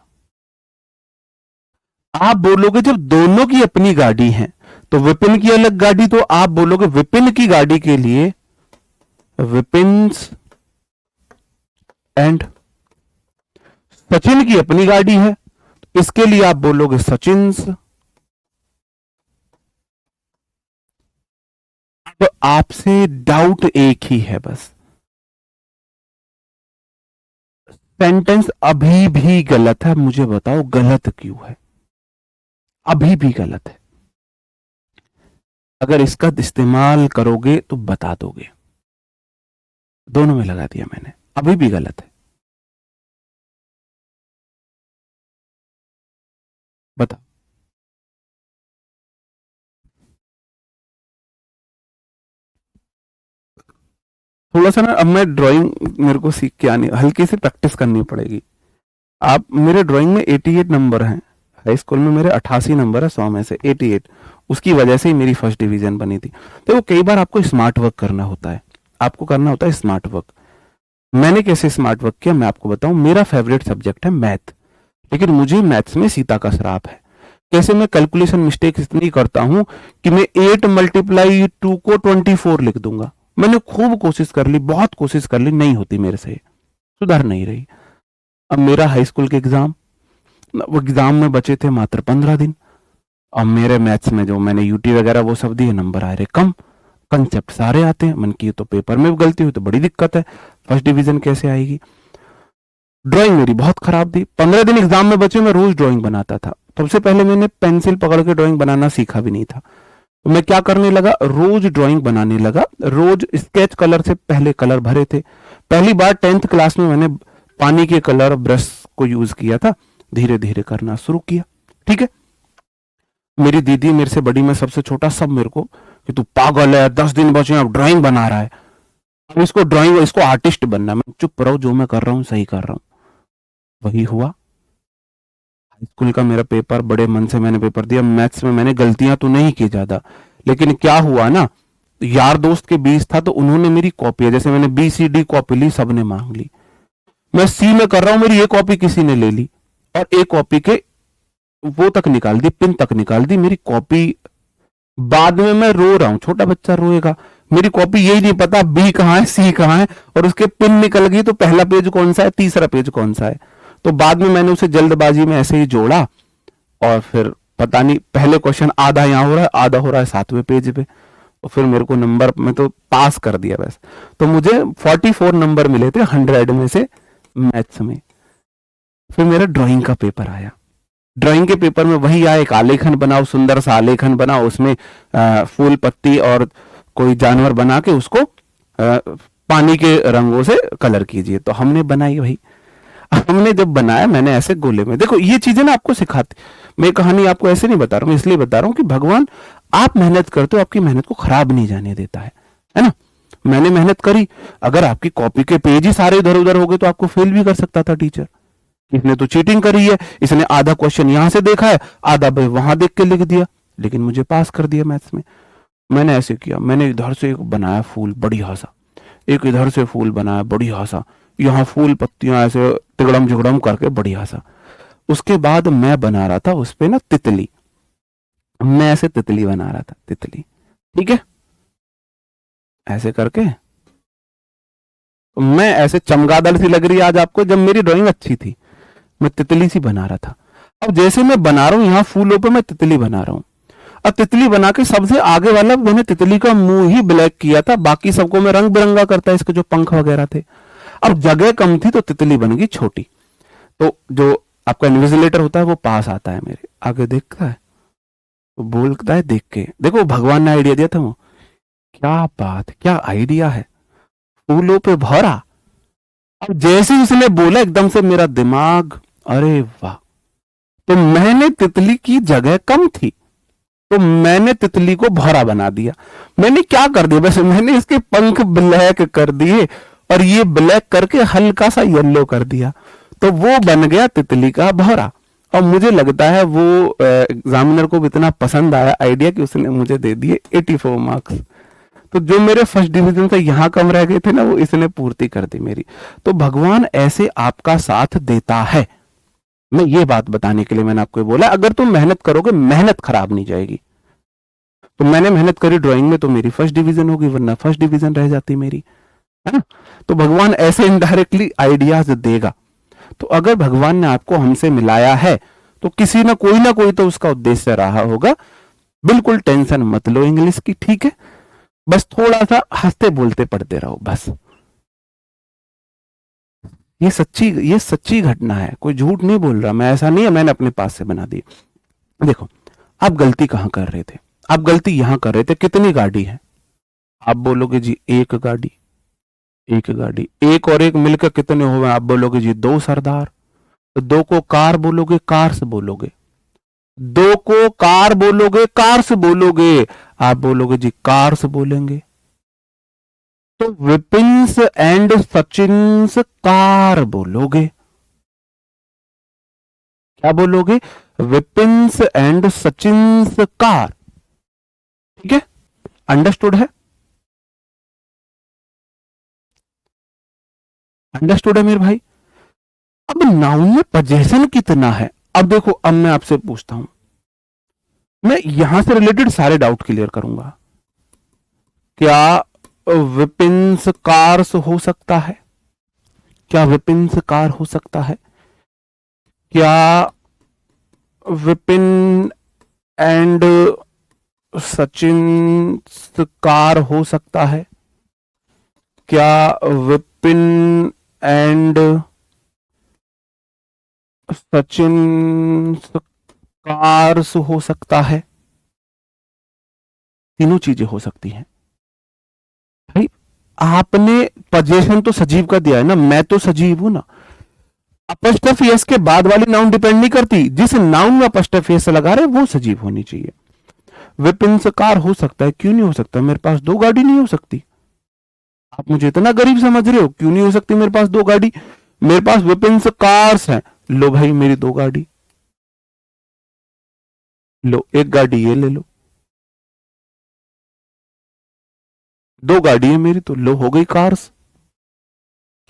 आप बोलोगे जब दोनों की अपनी गाड़ी है तो विपिन की अलग गाड़ी, तो आप बोलोगे विपिन की गाड़ी के लिए विपिन्स एंड सचिन की अपनी गाड़ी है, इसके लिए आप बोलोगे सचिन्स। अब आपसे डाउट एक ही है बस, सेंटेंस अभी भी गलत है, मुझे बताओ गलत क्यों है? अभी भी गलत है, अगर इसका इस्तेमाल करोगे तो बता दोगे। दोनों में लगा दिया मैंने, अभी भी गलत है, बताओ। थोड़ा सा ना, अब मैं ड्राइंग मेरे को सीख के आनी, हल्की सी प्रैक्टिस करनी पड़ेगी। आप मेरे ड्राइंग में 88 नंबर हैं। हाई स्कूल में मेरे 88 नंबर है 100 में से 88। उसकी वजह से ही मेरी फर्स्ट डिवीजन बनी थी। तो कई बार आपको स्मार्ट वर्क करना होता है, आपको करना होता है स्मार्ट वर्क। मैंने कैसे स्मार्ट वर्क किया मैं आपको बताऊं। मेरा फेवरेट सब्जेक्ट है मैथ, लेकिन मुझे मैथ्स में सीता का श्राप है। कैसे मैं कैलकुलेशन मिस्टेक इतनी करता हूं कि मैं 8 मल्टीप्लाई 2 को 24 लिख दूंगा। मैंने खूब कोशिश कर ली, बहुत कोशिश कर ली, नहीं होती मेरे से, सुधर नहीं रही। अब मेरा हाई स्कूल के एग्जाम, वो एग्जाम में बचे थे मात्र 15 दिन। अब मेरे मैथ्स में जो मैंने यूटी वगैरह वो सब दिए, नंबर आ रहे कम, कंसेप्ट सारे आते हैं। मन की तो पेपर में भी गलती हुई तो बड़ी दिक्कत है, फर्स्ट डिवीजन कैसे आएगी। ड्राइंग मेरी बहुत खराब थी। 15 दिन एग्जाम में बचे, मैं रोज ड्राइंग बनाता था। सबसे पहले मैंने पेंसिल पकड़ के ड्राइंग बनाना सीखा भी नहीं था। तो मैं क्या करने लगा, रोज ड्राइंग बनाने लगा। रोज स्केच कलर से पहले कलर भरे थे। पहली बार 10th क्लास में मैंने पानी के कलर ब्रश को यूज किया था। धीरे धीरे करना शुरू किया। ठीक है, मेरी दीदी मेरे से बड़ी, मैं सबसे छोटा, सब मेरे को कि तू पागल है, 10 दिन बचे अब ड्राइंग बना रहा है, अब इसको ड्राइंग, इसको आर्टिस्ट बनना है। मैं चुप रहो, जो मैं कर रहा हूँ सही कर रहा हूँ। वही हुआ। हाई स्कूल का मेरा पेपर, बड़े मन से मैंने पेपर दिया। मैथ्स में मैंने गलतियां तो नहीं की ज्यादा, लेकिन क्या हुआ ना, यार दोस्त के बीच था तो उन्होंने मेरी कॉपी, जैसे मैंने BCD कॉपी ली, सबने मांग ली। मैं सी में कर रहा हूं, मेरी ये कॉपी किसी ने ले ली और एक कॉपी के वो तक निकाल दी, पिन तक निकाल दी मेरी कॉपी। बाद में मैं रो रहा हूं, छोटा बच्चा रोएगा। मेरी कॉपी यही नहीं पता बी कहां है, सी कहां है, और उसके पिन निकल गई तो पहला पेज कौन सा है, तीसरा पेज कौन सा है। तो बाद में मैंने उसे जल्दबाजी में ऐसे ही जोड़ा और फिर पता नहीं, पहले क्वेश्चन आधा यहां हो रहा है, आधा हो रहा है 7वें पेज पे। तो फिर मेरे को नंबर में तो पास कर दिया बस। तो मुझे 44 नंबर मिले थे 100 में से मैथ्स में। फिर मेरा ड्राइंग का पेपर आया। ड्राइंग के पेपर में वही आया, एक आलेखन बनाओ, सुंदर सा आलेखन बनाओ, उसमें फूल पत्ती और कोई जानवर बना के उसको पानी के रंगों से कलर कीजिए। तो हमने बनाई वही। हमने जब बनाया, मैंने ऐसे गोले में, देखो ये चीजें ना आपको सिखाती। मैं कहानी आपको ऐसे नहीं बता रहा हूं, इसलिए बता रहा हूं कि भगवान, आप मेहनत करते हो, आपकी मेहनत को खराब नहीं जाने देता है ना। मैंने मेहनत करी, अगर आपकी कॉपी के पेज ही सारे इधर उधर हो गए तो आपको फेल भी कर सकता था टीचर। इसने तो चीटिंग करी है, इसने आधा क्वेश्चन यहां से देखा है, आधा भाई वहां देख के लिख दिया, लेकिन मुझे पास कर दिया मैथ्स में। मैंने ऐसे किया, मैंने इधर से एक बनाया फूल, बड़ी हंसा, एक इधर से फूल बनाया, बड़ी हंसा, यहाँ फूल पत्तियां ऐसे तिगड़म झुगड़म करके बड़ी हंसा। उसके बाद मैं बना रहा था उस पे ना तितली, मैं ऐसे तितली बना रहा था, तितली। ठीक है, ऐसे करके मैं ऐसे चमगादड़ सी लग रही है आज आपको, जब मेरी ड्राइंग अच्छी थी, मैं तितली सी बना रहा था। अब जैसे मैं बना रहा हूं, यहाँ फूलों पे मैं तितली बना रहा हूं। अब तितली बना के सबसे आगे वाला मैंने तितली का मुंह ही ब्लैक किया था, बाकी सबको मैं रंग बिरंगा करता, इसके जो पंख वगैरह थे। अब जगह कम थी तो तितली बन गई छोटी। तो जो आपका इन्विजिलेटर होता है वो पास आता है, मेरे आगे देखता है, वो बोलता है देख के, देखो भगवान ने आइडिया दिया था वो, क्या बात, क्या आइडिया है, फूलों पे भौरा। अब जैसे ही उसने बोला, एकदम से मेरा दिमाग, अरे वाह। तो मैंने तितली की जगह कम थी तो मैंने तितली को भौरा बना दिया। मैंने क्या कर दिया, वैसे मैंने इसके पंख ब्लैक कर दिए और ये ब्लैक करके हल्का सा येलो कर दिया, तो वो बन गया तितली का भौरा। और मुझे लगता है वो एग्जामिनर को भी इतना पसंद आया आइडिया कि उसने मुझे दे दिए 84 मार्क्स। तो जो मेरे फर्स्ट डिवीजन से यहां कम रह गए थे ना, वो इसने पूर्ति कर दी मेरी। तो भगवान ऐसे आपका साथ देता है। मैं ये बात बताने के लिए मैंने आपको बोला, अगर तुम मेहनत करोगे, मेहनत खराब नहीं जाएगी। तो मैंने मेहनत करी ड्राइंग में तो मेरी फर्स्ट डिवीजन होगी, वरना फर्स्ट डिवीजन रह जाती मेरी, है ना। तो भगवान ऐसे इनडायरेक्टली आइडियाज देगा। तो अगर भगवान ने आपको हमसे मिलाया है तो किसी ना कोई तो उसका उद्देश्य रहा होगा। बिल्कुल टेंशन मत लो इंग्लिश की, ठीक है, बस थोड़ा सा हंसते बोलते पढ़ते रहो बस। ये सच्ची घटना है, कोई झूठ नहीं बोल रहा मैं, ऐसा नहीं है मैंने अपने पास से बना दी। देखो, आप गलती कहां कर रहे थे, आप गलती यहां कर रहे थे, कितनी गाड़ी है, आप बोलोगे जी एक गाड़ी, एक गाड़ी, एक और एक मिलकर कितने हुए, आप बोलोगे जी दो सरदार। तो दो को कार बोलोगे, कार से बोलोगे, दो को कार बोलोगे, कार से बोलोगे, आप बोलोगे जी कार से बोलेंगे। तो विपिन्स एंड सचिन्स कार बोलोगे। क्या बोलोगे? विपिन्स एंड सचिन्स कार। ठीक है, अंडरस्टूड है? अंडरस्टूड है मेरे भाई? अब नाउन में पोजेशन कितना है? अब देखो, अब मैं आपसे पूछता हूं, मैं यहां से रिलेटेड सारे डाउट क्लियर करूंगा। क्या विपिन्स कार्स हो सकता है? क्या विपिन्स कार हो सकता है? क्या विपिन एंड सचिन कार हो सकता है? क्या विपिन एंड सचिन कार्स हो सकता है? तीनों चीजें हो सकती हैं भाई। आपने पोजीशन तो सजीव का दिया है ना, मैं तो सजीव हूं ना। अपस्ट्रफ एस के बाद वाली नाउन डिपेंड नहीं करती, जिस नाउन में अपस्ट्रफ एस लगा रहे वो सजीव होनी चाहिए। विपिन से कार हो सकता है, क्यों नहीं हो सकता? मेरे पास दो गाड़ी नहीं हो सकती? आप मुझे इतना गरीब समझ रहे हो? क्यों नहीं हो सकती मेरे पास दो गाड़ी? मेरे पास विपिन से कार्स हैं, लो भाई मेरी दो गाड़ी, लो एक गाड़ी ये ले लो, दो गाड़ी है मेरी, तो लो हो गई कार्स।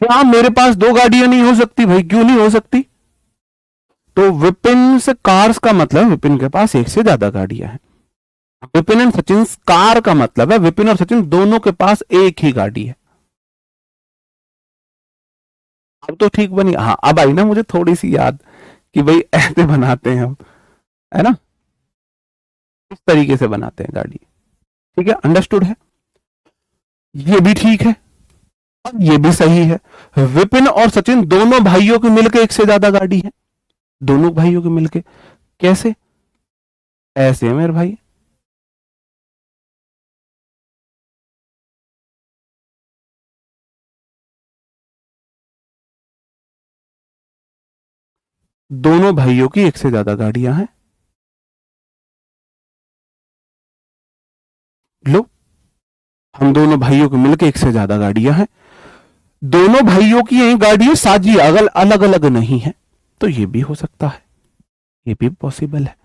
क्या मेरे पास दो गाड़ियां नहीं हो सकती भाई? क्यों नहीं हो सकती? तो विपिन से कार्स का मतलब विपिन के पास एक से ज्यादा गाड़ियां हैं। विपिन एंड सचिन कार का मतलब है विपिन और सचिन दोनों के पास एक ही गाड़ी है। अब तो ठीक बनी। हाँ, अब आई ना मुझे थोड़ी सी याद कि भाई ऐसे बनाते हैं हम, है ना, इस तरीके से बनाते हैं गाड़ी। ठीक है, अंडरस्टूड है? ये भी ठीक है और ये भी सही है। विपिन और सचिन दोनों भाइयों के मिलकर एक से ज्यादा गाड़ी है। दोनों भाइयों के मिलकर कैसे? ऐसे है मेरे भाई। दोनों भाइयों की एक से ज्यादा गाड़ियां हैं। लो, हम दोनों भाइयों के मिलकर एक से ज्यादा गाड़ियां हैं। दोनों भाइयों की यही गाड़ियां साझी, अगल अलग अलग नहीं है, तो ये भी हो सकता है, ये भी पॉसिबल है।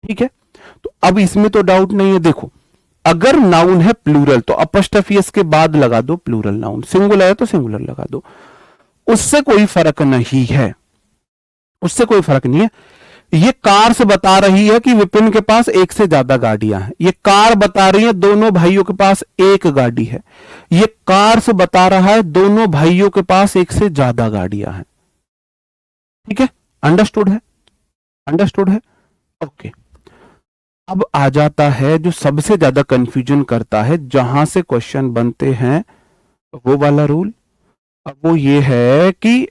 ठीक है, तो अब इसमें तो डाउट नहीं है। देखो, अगर नाउन है प्लूरल तो अपस्ट्रफी के बाद लगा दो प्लूरल नाउन, सिंगुलर है तो सिंगुलर लगा दो, उससे कोई फर्क नहीं है, उससे कोई फर्क नहीं है। ये कार से बता रही है कि विपिन के पास एक से ज्यादा गाड़ियां हैं। ये कार बता रही है दोनों भाइयों के पास एक गाड़ी है। ये कार से बता रहा है दोनों भाइयों के पास एक से ज्यादा गाड़ियां हैं। ठीक है, अंडरस्टूड है? अंडरस्टूड है? ओके। अब आ जाता है जो सबसे ज्यादा कंफ्यूजन करता है, जहां से क्वेश्चन बनते हैं, वो वाला रूल। अब वो ये है कि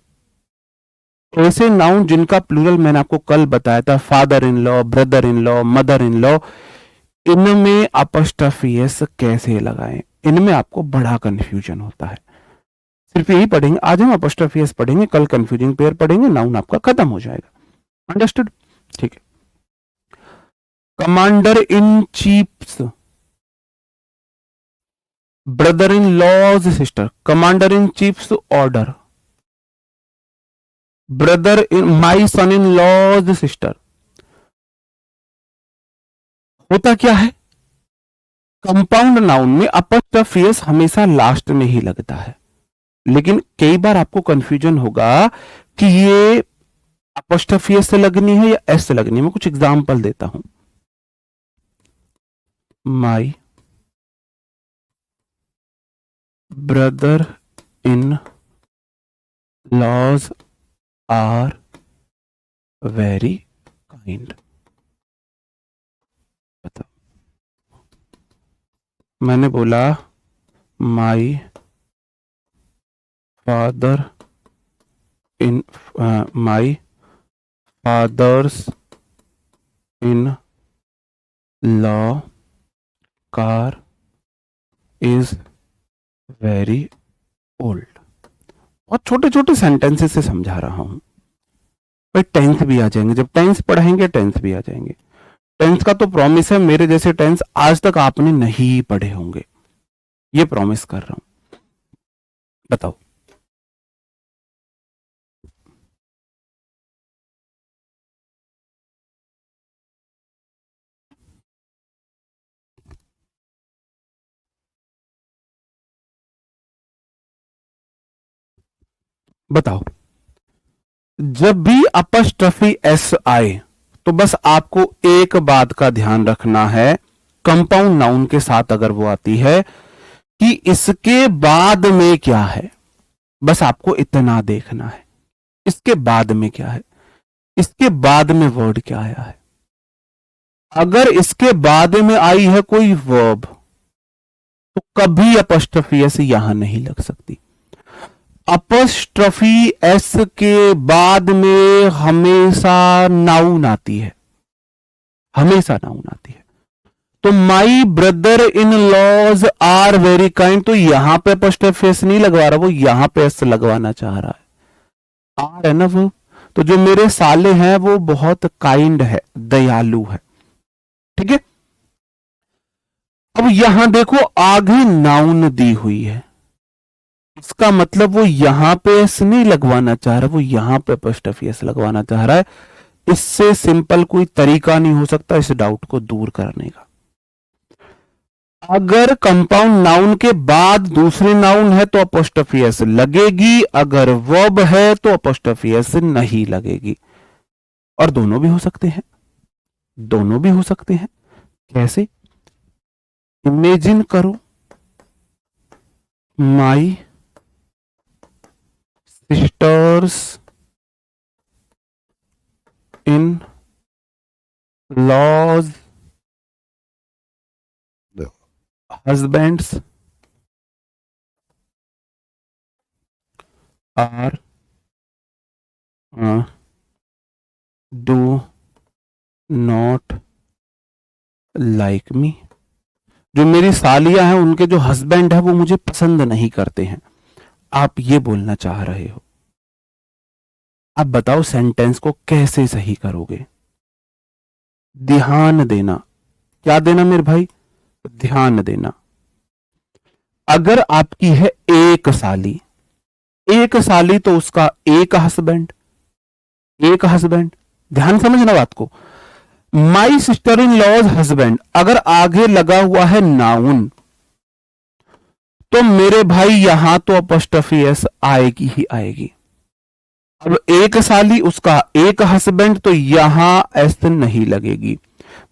ऐसे नाउन जिनका प्लूरल मैंने आपको कल बताया था, father in law, brother in law, mother in law, इनमें अपस्ट्रफी एस कैसे लगाएं? इनमें आपको बड़ा कंफ्यूजन होता है। सिर्फ यही पढ़ेंगे आज हम, अपस्ट्रफी एस पढ़ेंगे, कल कंफ्यूजिंग पेयर पढ़ेंगे, नाउन आपका खत्म हो जाएगा। अंडरस्टूड? ठीक है। Commander in chief's, brother in law's sister, commander in chief's order, brother in my son in law's sister. होता क्या है, कंपाउंड नाउन में अपस्ट्रफी एस हमेशा लास्ट में ही लगता है, लेकिन कई बार आपको कंफ्यूजन होगा कि ये अपस्ट्रफी एस से लगनी है या एस से लगनी है। मैं कुछ एग्जांपल देता हूं। My brother in law's are very kind. बताओ, मैंने बोला my father in my father's in law car is very old. बहुत छोटे छोटे सेंटेंसेस से समझा रहा हूं भाई। टेंस भी आ जाएंगे, जब टेंस पढ़ेंगे टेंस भी आ जाएंगे। टेंस का तो प्रॉमिस है, मेरे जैसे टेंस आज तक आपने नहीं पढ़े होंगे, ये प्रॉमिस कर रहा हूं। बताओ। बताओ। जब भी अपस्ट्रफी एस आए तो बस आपको एक बात का ध्यान रखना है, कंपाउंड नाउन के साथ अगर वो आती है, कि इसके बाद में क्या है। बस आपको इतना देखना है, इसके बाद में क्या है, इसके बाद में वर्ड क्या आया है। अगर इसके बाद में आई है कोई वर्ब तो कभी अपस्ट्रफी एस यहां नहीं लग सकती। अपस्ट्रफी एस के बाद में हमेशा नाउन आती है, हमेशा नाउन आती है। तो my brother in law's are very kind, तो यहां पे अपस्ट्रफी एस नहीं लगवा रहा, वो यहां पे एस लगवाना चाह रहा है। आर है ना वो, तो जो मेरे साले हैं वो बहुत काइंड है, दयालु है। ठीक है। अब यहां देखो आगे नाउन दी हुई है, इसका मतलब वो यहां पे एस नहीं लगवाना चाह रहा, वो यहां पे अपॉस्ट्रोफी एस लगवाना चाह रहा है। इससे सिंपल कोई तरीका नहीं हो सकता इस डाउट को दूर करने का। अगर कंपाउंड नाउन के बाद दूसरी नाउन है तो अपॉस्ट्रोफी एस लगेगी, अगर वर्ब है तो अपॉस्ट्रोफी एस नहीं लगेगी। और दोनों भी हो सकते हैं, दोनों भी हो सकते हैं। कैसे? इमेजिन करो, my sisters in laws husbands are do not like me. जो मेरी सालियां हैं उनके जो हस्बैंड है वो मुझे पसंद नहीं करते हैं, आप ये बोलना चाह रहे हो। अब बताओ सेंटेंस को कैसे सही करोगे। ध्यान देना, क्या देना मेरे भाई, ध्यान देना। अगर आपकी है एक साली, एक साली तो उसका एक हस्बैंड, एक हस्बैंड। ध्यान समझना बात को। My sister in law's husband, अगर आगे लगा हुआ है नाउन तो मेरे भाई यहां तो अपॉस्ट्रोफी एस आएगी ही आएगी। अब एक साली उसका एक हस्बैंड तो यहां एस नहीं लगेगी।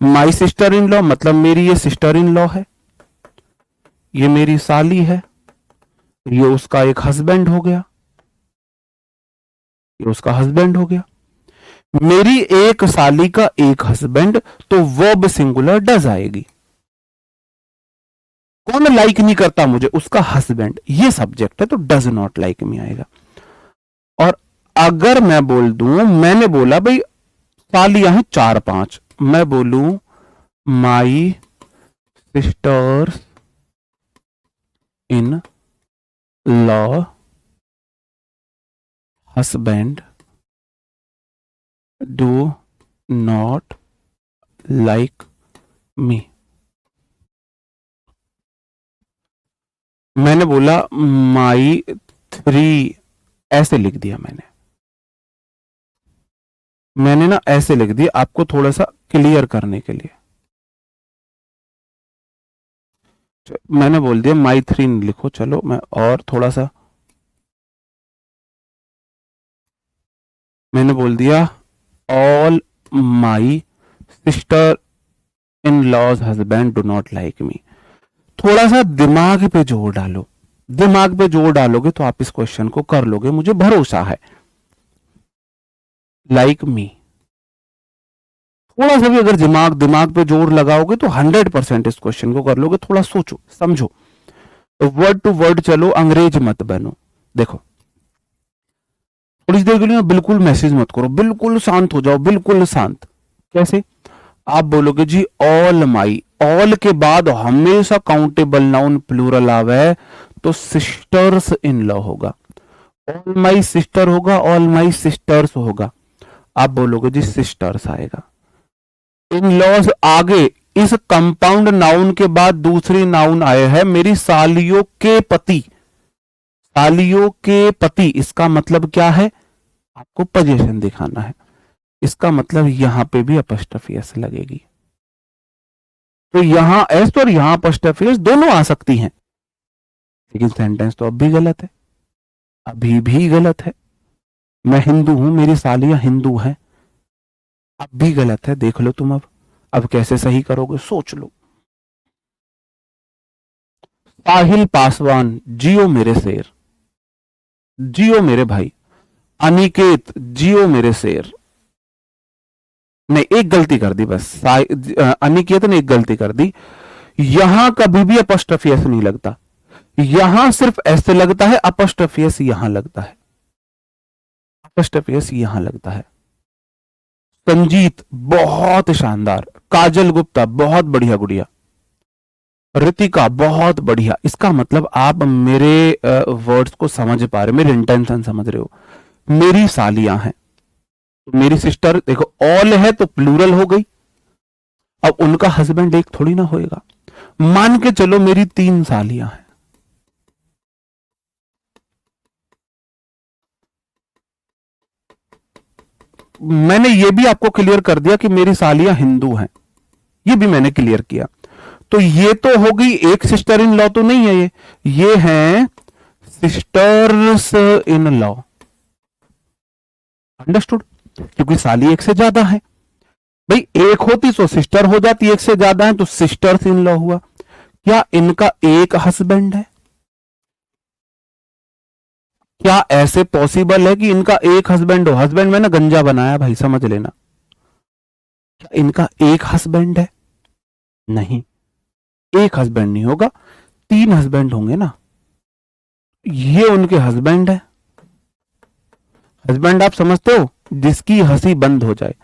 माई सिस्टर इन लॉ मतलब मेरी ये सिस्टर इन लॉ है, ये मेरी साली है, ये उसका एक हस्बैंड हो गया, ये उसका हस्बैंड हो गया। मेरी एक साली का एक हस्बैंड तो वर्ब सिंगुलर डज आएगी। कौन लाइक नहीं करता मुझे, उसका हस्बैंड, ये सब्जेक्ट है तो डज नॉट लाइक मी आएगा। और अगर मैं बोल दूं, मैंने बोला भाई सालियां हैं 4-5, मैं बोलूं my sisters in law husband do not like me. मैंने बोला माई 3, ऐसे लिख दिया मैंने ना ऐसे लिख दिया आपको थोड़ा सा क्लियर करने के लिए। मैंने बोल दिया माई 3 लिखो, चलो मैं और थोड़ा सा मैंने बोल दिया all my sister in law's husband do not like me. थोड़ा सा दिमाग पे जोर डालो, दिमाग पे जोर डालोगे तो आप इस क्वेश्चन को कर लोगे, मुझे भरोसा है। लाइक मी, थोड़ा सा भी अगर दिमाग पे जोर लगाओगे तो 100% इस क्वेश्चन को कर लोगे। थोड़ा सोचो समझो, वर्ड टू वर्ड चलो, अंग्रेज मत बनो। देखो थोड़ी देर के लिए बिल्कुल मैसेज मत करो, बिल्कुल शांत हो जाओ, बिल्कुल शांत। कैसे? आप बोलोगे जी ऑल माई, ऑल के बाद हमेशा काउंटेबल नाउन प्लूरल आवे तो सिस्टर्स इन लॉ होगा, ऑल माई सिस्टर होगा, ऑल माई सिस्टर्स होगा। आप बोलोगे जी सिस्टर्स आएगा। इन लॉज आगे इस कंपाउंड नाउन के बाद दूसरी नाउन आए है मेरी सालियों के पति, सालियों के पति, इसका मतलब क्या है, आपको पोजीशन दिखाना है, इसका मतलब यहां पे भी अपॉस्ट्रोफी एस लगेगी। तो यहां एस और यहां अपॉस्ट्रोफी एस दोनों आ सकती हैं, लेकिन सेंटेंस तो अब भी गलत है, अभी भी गलत है। मैं हिंदू हूं, मेरी सालियां हिंदू हैं, अब भी गलत है। देख लो तुम, अब कैसे सही करोगे, सोच लो। साहिल पासवान, जियो मेरे शेर, जियो मेरे भाई। अनिकेत, जियो मेरे शेर। नहीं, एक गलती कर दी बस, अनिकेत ने एक गलती कर दी। यहां कभी भी अपॉस्ट्रोफी एस नहीं लगता, यहां सिर्फ ऐसे लगता है, अपॉस्ट्रोफी एस यहां लगता है, अपॉस्ट्रोफी एस यहां लगता है। संजीत, बहुत शानदार। काजल गुप्ता, बहुत बढ़िया गुड़िया। रितिका, बहुत बढ़िया। इसका मतलब आप मेरे वर्ड्स को समझ पा रहे हो, मेरे इंटेंशन समझ रहे हो। मेरी सालियां हैं, मेरी सिस्टर, देखो ऑल है तो प्लूरल हो गई, अब उनका हस्बैंड एक थोड़ी ना होएगा। मान के चलो मेरी 3 सालियां हैं, मैंने ये भी आपको क्लियर कर दिया कि मेरी सालियां हिंदू हैं, ये भी मैंने क्लियर किया। तो ये तो हो गई एक सिस्टर इन लॉ तो नहीं है, ये हैं सिस्टर्स इन लॉ। अंडरस्टूड? क्योंकि साली एक से ज्यादा है भाई, एक होती तो सिस्टर हो जाती, एक से ज्यादा है तो सिस्टर्स इन लॉ हुआ। क्या इनका एक हस्बैंड है? क्या ऐसे पॉसिबल है कि इनका एक हस्बैंड हो? हस्बैंड में ना गंजा बनाया भाई, समझ लेना। क्या इनका एक हस्बैंड है? नहीं, एक हस्बैंड नहीं होगा, 3 हस्बैंड होंगे ना। ये उनके हस्बैंड है। हस्बैंड आप समझते हो, जिसकी हंसी बंद हो जाए।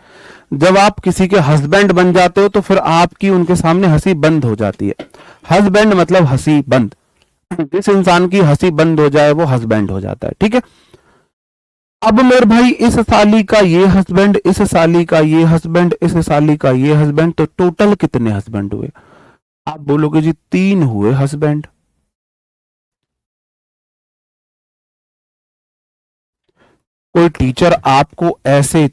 जब आप किसी के हस्बैंड बन जाते हो तो फिर आपकी उनके सामने हंसी बंद हो जाती है। हस्बैंड मतलब हंसी बंद, जिस इंसान की हंसी बंद हो जाए वो हस्बैंड हो जाता है, ठीक है। अब मेरे भाई, इस साली का ये हस्बैंड, इस साली का ये हस्बैंड, इस साली का ये हस्बैंड, तो टोटल कितने हस्बैंड हुए? आप बोलोगे जी 3 हुए हस्बैंड। कोई टीचर आपको ऐसे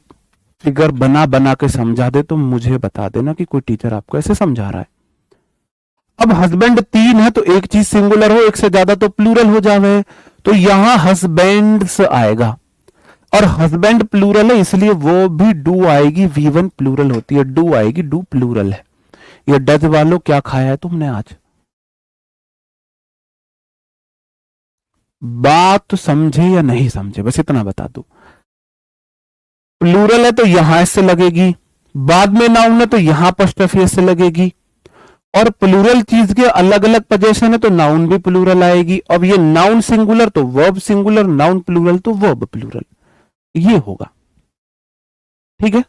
फिगर बना बना के समझा दे तो मुझे बता देना कि कोई टीचर आपको ऐसे समझा रहा है। अब हस्बैंड 3 है तो एक चीज सिंगुलर हो, एक से ज्यादा तो प्लूरल हो जावे, तो यहां हस्बैंड्स आएगा, और हस्बैंड प्लूरल है इसलिए वो भी डू आएगी, V1 प्लूरल होती है, डू आएगी, डू प्लूरल है। ये डच वालों, क्या खाया है तुमने आज? बात समझे या नहीं समझे, बस इतना बता दो। प्लूरल है तो यहां इससे लगेगी, बाद में नाउन है तो यहां अपॉस्ट्रोफी से लगेगी, और प्लूरल चीज के अलग अलग पोजीशन है तो नाउन भी प्लूरल आएगी। अब ये नाउन सिंगुलर तो वर्ब सिंगुलर, नाउन प्लूरल तो वर्ब प्लूरल, ये होगा, ठीक है।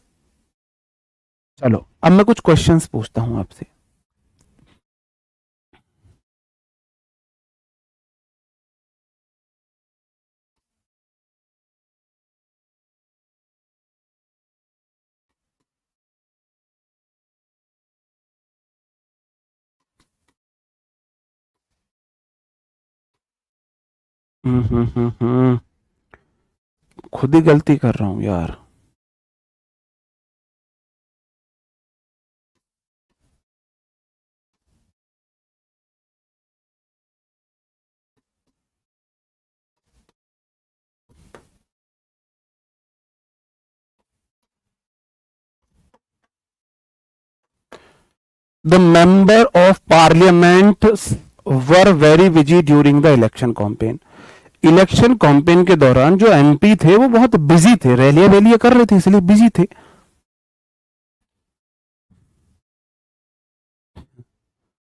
चलो अब मैं कुछ क्वेश्चंस पूछता हूं आपसे। खुद ही गलती कर रहा हूं यार। The member of parliament were very busy during the election campaign. Election campaign के दौरान जो एमपी थे वो बहुत बिजी थे, रैलियां वैलियां कर रहे थे इसलिए बिजी थे।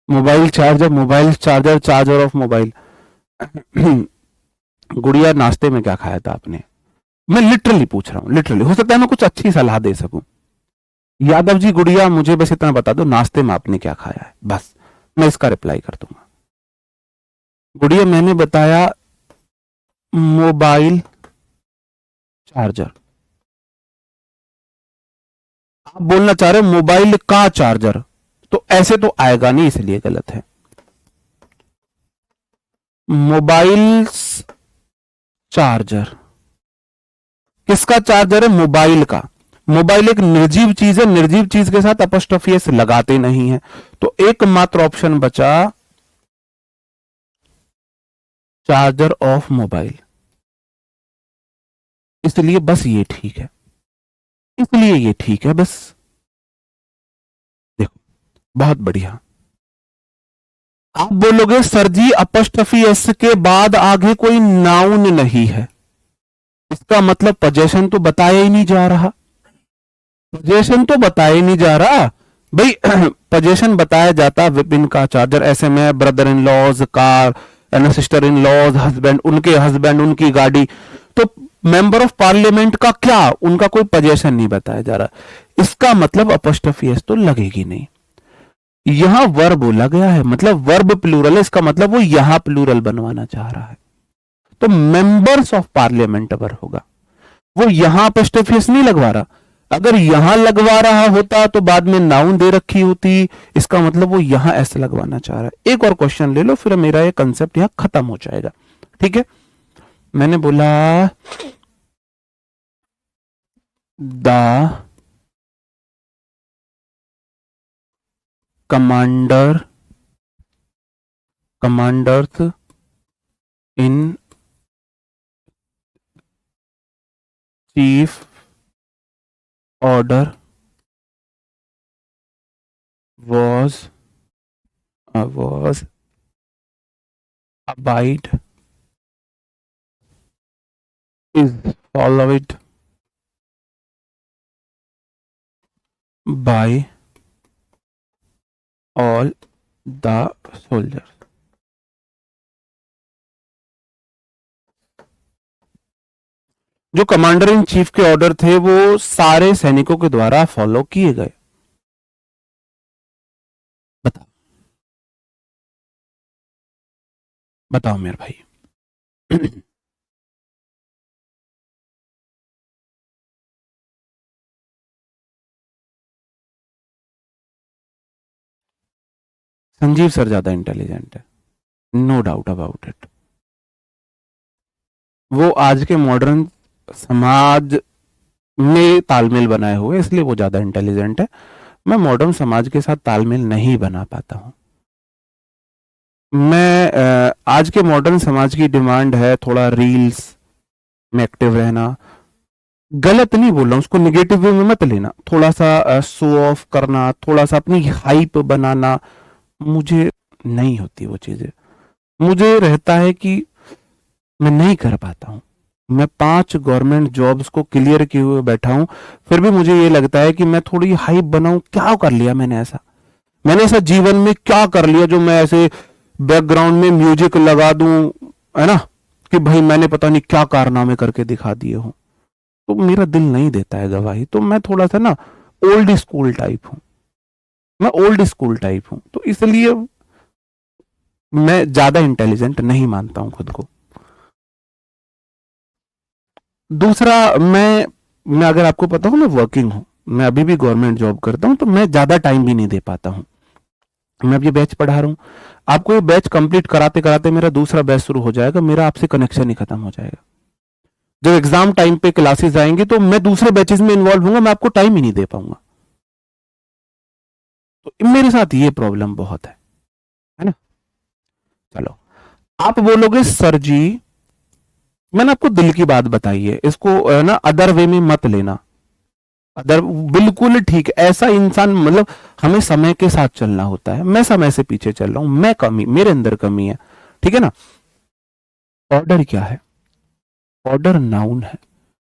Mobile charger, mobile charger, charger of mobile. गुड़िया, नाश्ते में क्या खाया था आपने? मैं लिटरली पूछ रहा हूं, लिटरली, हो सकता है मैं कुछ अच्छी सलाह दे सकूं। यादव जी, गुड़िया, मुझे बस इतना बता दो नाश्ते में आपने क्या खाया है, बस मैं इसका रिप्लाई कर दूंगा। गुड़िया, मैंने बताया मोबाइल चार्जर, आप बोलना चाह रहे हो मोबाइल का चार्जर, तो ऐसे तो आएगा नहीं, इसलिए गलत है। Mobiles charger. किसका चार्जर है? मोबाइल का। मोबाइल एक निर्जीव चीज है, निर्जीव चीज के साथ अपॉस्ट्रोफी एस लगाते नहीं है, तो एकमात्र ऑप्शन बचा चार्जर ऑफ मोबाइल। इसलिए बस ये ठीक है, इसलिए ये ठीक है बस। देखो बहुत बढ़िया। आप बोलोगे सर जी अपॉस्ट्रोफी एस के बाद आगे कोई नाउन नहीं है, इसका मतलब पोजेशन तो बताया ही नहीं जा रहा। पोजेशन तो बताया ही नहीं जा रहा भाई। पोजेशन बताया जाता विपिन का चार्जर, ऐसे में brother in law's car, sister in law's husband, उनके हस्बैंड, उनकी गाड़ी। तो मेंबर ऑफ पार्लियामेंट का क्या, उनका कोई पोजेशन नहीं बताया जा रहा। इसका मतलब अपॉस्ट्रोफी एस तो लगेगी नहीं। यहां वर्ब बोला गया है, मतलब वर्ब प्लूरल है, इसका मतलब वो यहां प्लूरल बनवाना चाह रहा है, तो मेंबर्स ऑफ पार्लियामेंट अगर होगा, वो यहां अपॉस्ट्रोफी एस नहीं लगवा रहा। अगर यहां लगवा रहा होता तो बाद में नाउन दे रखी होती, इसका मतलब वो यहां ऐसे लगवाना चाह रहा है। एक और क्वेश्चन ले लो, फिर मेरा ये कंसेप्ट यहां खत्म हो जाएगा। ठीक है, मैंने बोला the commanders in chief order was abide is followed by all the soldiers। जो कमांडर इन चीफ के ऑर्डर थे वो सारे सैनिकों के द्वारा फॉलो किए गए। बताओ बताओ मेरे भाई। संजीव सर ज्यादा इंटेलिजेंट है, नो डाउट अबाउट इट। वो आज के मॉडर्न समाज में तालमेल बनाए हुए, इसलिए वो ज्यादा इंटेलिजेंट है। मैं मॉडर्न समाज के साथ तालमेल नहीं बना पाता हूं। मैं आज के मॉडर्न समाज की डिमांड है थोड़ा रील्स में एक्टिव रहना। गलत नहीं बोल रहा हूं, उसको निगेटिव वे में मत लेना। थोड़ा सा शो ऑफ करना, थोड़ा सा अपनी हाइप बनाना, मुझे नहीं होती वो चीजें। मुझे रहता है कि मैं नहीं कर पाता हूं। मैं 5 गवर्नमेंट जॉब्स को क्लियर किए हुए बैठा हूं, फिर भी मुझे ये लगता है कि मैं थोड़ी हाइप बनाऊं। क्या कर लिया मैंने ऐसा जीवन में क्या कर लिया जो मैं ऐसे बैकग्राउंड में म्यूजिक लगा दूं, है ना, कि भाई मैंने पता नहीं क्या कारनामे करके दिखा दिए हो। तो मेरा दिल नहीं देता है गवाही। तो मैं थोड़ा सा ना ओल्ड स्कूल टाइप हूं, मैं ओल्ड स्कूल टाइप हूं, तो इसलिए मैं ज्यादा इंटेलिजेंट नहीं मानता हूं खुद को। दूसरा, मैं अगर आपको पता हो, मैं वर्किंग हूं, मैं अभी भी गवर्नमेंट जॉब करता हूं, तो मैं ज्यादा टाइम भी नहीं दे पाता हूं। मैं अब ये बैच पढ़ा रहा हूं, आपको ये बैच कंप्लीट कराते कराते मेरा दूसरा बैच शुरू हो जाएगा, मेरा आपसे कनेक्शन ही खत्म हो जाएगा। जब एग्जाम टाइम पे क्लासेस आएंगे तो मैं दूसरे बैचेस में इन्वॉल्व होऊंगा, मैं आपको टाइम ही नहीं दे पाऊंगा। तो मेरे साथ ये प्रॉब्लम बहुत है ना। चलो, आप बोलोगे सर जी मैंने आपको दिल की बात बताई है, इसको ना अदर वे में मत लेना। अदर बिल्कुल ठीक, ऐसा इंसान, मतलब हमें समय के साथ चलना होता है। मैं समय से पीछे चल रहा हूं, मैं कमी, मेरे अंदर कमी है, ठीक है ना। ऑर्डर क्या है? ऑर्डर नाउन है,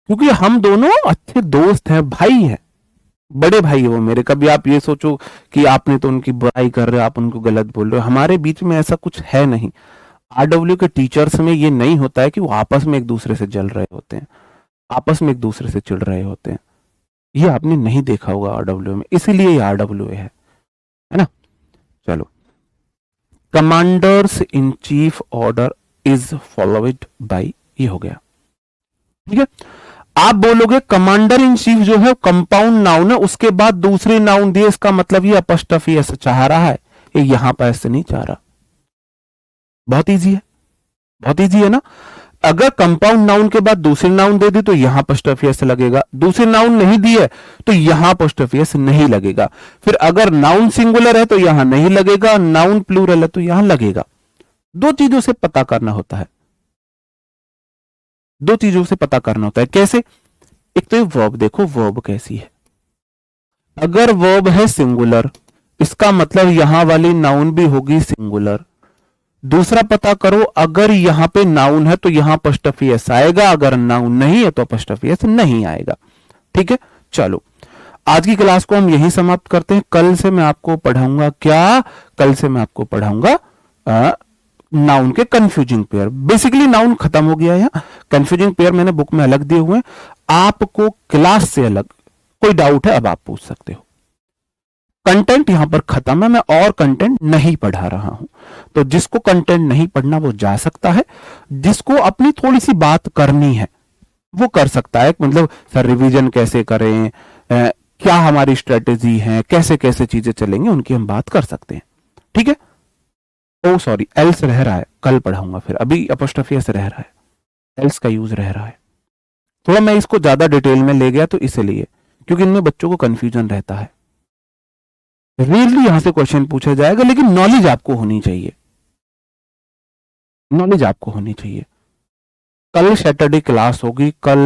क्योंकि हम दोनों अच्छे दोस्त हैं, भाई हैं, बड़े भाई है वो मेरे। कभी आप ये सोचो कि आपने तो उनकी बुराई कर रहे हो, आप उनको गलत बोल रहे हो, हमारे बीच में ऐसा कुछ है नहीं। आरडब्ल्यू के टीचर्स में ये नहीं होता है कि वो आपस में एक दूसरे से जल रहे होते हैं, आपस में एक दूसरे से चिढ़ रहे होते हैं। ये आपने नहीं देखा होगा आरडब्ल्यू में, इसीलिए ये आरडब्ल्यू है ना। चलो, commanders in chief order is followed by, ये हो गया, ठीक है। आप बोलोगे कमांडर इन चीफ जो है कंपाउंड नाउन है, उसके बाद दूसरे नाउन दिए, इसका मतलब ये अपॉस्ट्रोफी ऐसे चाह रहा है, ये यहां पर ऐसे नहीं चाह रहा। बहुत इजी है, बहुत इजी है ना। अगर कंपाउंड नाउन के बाद दूसरी नाउन दे दी तो यहां अपोस्ट्रोफी एस लगेगा, दूसरी नाउन नहीं दी है तो यहां अपोस्ट्रोफी एस नहीं लगेगा। फिर अगर नाउन सिंगुलर है तो यहां नहीं लगेगा, नाउन प्लूरल है तो यहां लगेगा। दो चीजों से पता करना होता है, दो चीजों से पता करना होता है। कैसे? एक तो वर्ब देखो, वर्ब कैसी है। अगर वर्ब है सिंगुलर, इसका मतलब यहां वाली नाउन भी होगी सिंगुलर। दूसरा पता करो, अगर यहां पे नाउन है तो यहां अपोस्ट्रोफी एस आएगा, अगर नाउन नहीं है तो अपोस्ट्रोफी एस नहीं आएगा। ठीक है, चलो आज की क्लास को हम यहीं समाप्त करते हैं। कल से मैं आपको पढ़ाऊंगा क्या? कल से मैं आपको पढ़ाऊंगा नाउन के कंफ्यूजिंग पेयर। बेसिकली नाउन खत्म हो गया है, कंफ्यूजिंग पेयर मैंने बुक में अलग दिए हुए हैं, आपको क्लास से अलग कोई डाउट है अब आप पूछ सकते हो। कंटेंट यहां पर खत्म है, मैं और कंटेंट नहीं पढ़ा रहा हूं। तो जिसको कंटेंट नहीं पढ़ना वो जा सकता है, जिसको अपनी थोड़ी सी बात करनी है वो कर सकता है। मतलब सर रिवीजन कैसे करें, क्या हमारी स्ट्रेटेजी है, कैसे कैसे चीजें चलेंगे, उनकी हम बात कर सकते हैं। ठीक है। ओ सॉरी, एल्स रह रहा है, कल पढ़ाऊंगा फिर, अभी अपोस्ट्रोफी एस रह रहा है, एल्स का यूज रह रहा है। थोड़ा मैं इसको ज्यादा डिटेल में ले गया तो इसलिए, क्योंकि इनमें बच्चों को कंफ्यूजन रहता है। रियली यहां से क्वेश्चन पूछा जाएगा, लेकिन नॉलेज आपको होनी चाहिए, नॉलेज आपको होनी चाहिए। कल सैटरडे क्लास होगी, कल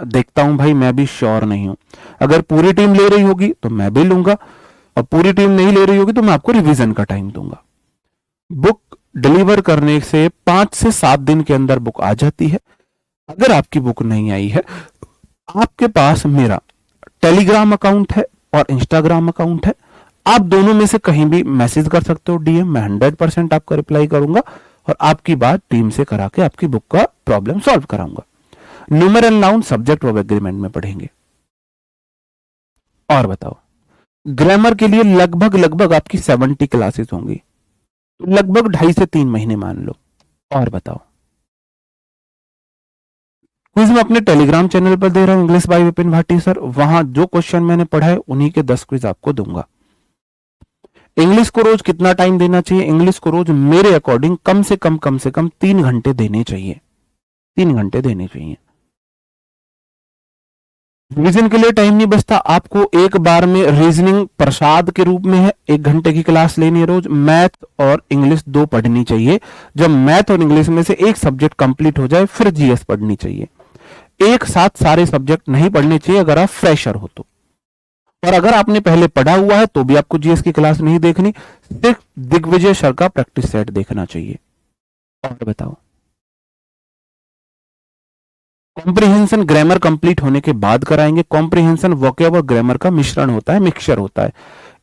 देखता हूं भाई, मैं भी श्योर नहीं हूं। अगर पूरी टीम ले रही होगी तो मैं भी लूंगा, और पूरी टीम नहीं ले रही होगी तो मैं आपको रिवीजन का टाइम दूंगा। बुक डिलीवर करने से 5 से 7 दिन के अंदर बुक आ जाती है। अगर आपकी बुक नहीं आई है, आपके पास मेरा टेलीग्राम अकाउंट है और इंस्टाग्राम अकाउंट है, आप दोनों में से कहीं भी मैसेज कर सकते हो डीएम, मैं 100% आपका रिप्लाई करूंगा और आपकी बात टीम से करा के आपकी बुक का प्रॉब्लम सॉल्व कराऊंगा। Numeral noun subject verb agreement में पढ़ेंगे। और बताओ, ग्रामर के लिए लगभग लगभग आपकी 70 क्लासेस होंगी, तो लगभग 2.5 से 3 महीने मान लो। और बताओ, क्विज मैं अपने टेलीग्राम चैनल पर दे रहा हूं, English by Vipin Bhati sir, वहां जो क्वेश्चन मैंने पढ़ा है उन्हीं के 10 क्विज आपको दूंगा। इंग्लिश को रोज कितना टाइम देना चाहिए? इंग्लिश को रोज मेरे अकॉर्डिंग कम से कम 3 घंटे देने चाहिए, 3 घंटे देने चाहिए। रिवीजन के लिए टाइम नहीं बचता आपको, एक बार में रीजनिंग प्रसाद के रूप में है, 1 घंटे की क्लास लेनी है रोज। मैथ और इंग्लिश 2 पढ़नी चाहिए। जब मैथ और इंग्लिश में से एक सब्जेक्ट कंप्लीट हो जाए फिर जीएस पढ़नी चाहिए। एक साथ सारे सब्जेक्ट नहीं पढ़ने चाहिए अगर आप फ्रेशर हो तो। और अगर आपने पहले पढ़ा हुआ है तो भी आपको जीएस की क्लास नहीं देखनी, सिर्फ दिग्विजय सर का प्रैक्टिस सेट देखना चाहिए। और बताओ, कॉम्प्रिहेंशन ग्रामर कंप्लीट होने के बाद कराएंगे। कॉम्प्रिहेंशन वोकैब और ग्रामर का मिश्रण होता है, मिक्सचर होता है,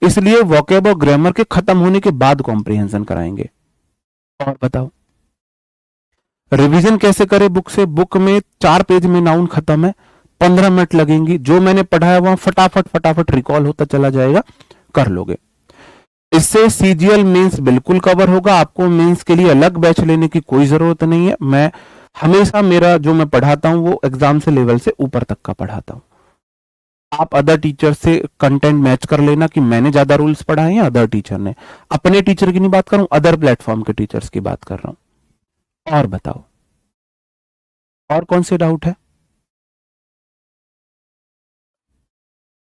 इसलिए वोकैब और ग्रामर के खत्म होने के बाद कॉम्प्रिहेंशन कराएंगे। और बताओ, रिवीजन कैसे करें बुक से? बुक में 4 पेज में नाउन खत्म है, 15 मिनट लगेंगी। जो मैंने पढ़ाया वहां फटाफट फटाफट रिकॉल होता चला जाएगा, कर लोगे। इससे सीजीएल मेंस बिल्कुल कवर होगा, आपको मेंस के लिए अलग बैच लेने की कोई जरूरत नहीं है। मैं हमेशा मेरा जो मैं पढ़ाता हूं वो एग्जाम से लेवल से ऊपर तक का पढ़ाता हूं। आप अदर टीचर से कंटेंट मैच कर लेना कि मैंने ज्यादा रूल्स पढ़ाए हैं, अदर टीचर ने। अपने टीचर की नहीं बात कर रहा हूं, अदर प्लेटफॉर्म के टीचर्स की बात कर रहा हूं। और बताओ, और कौन से डाउट है?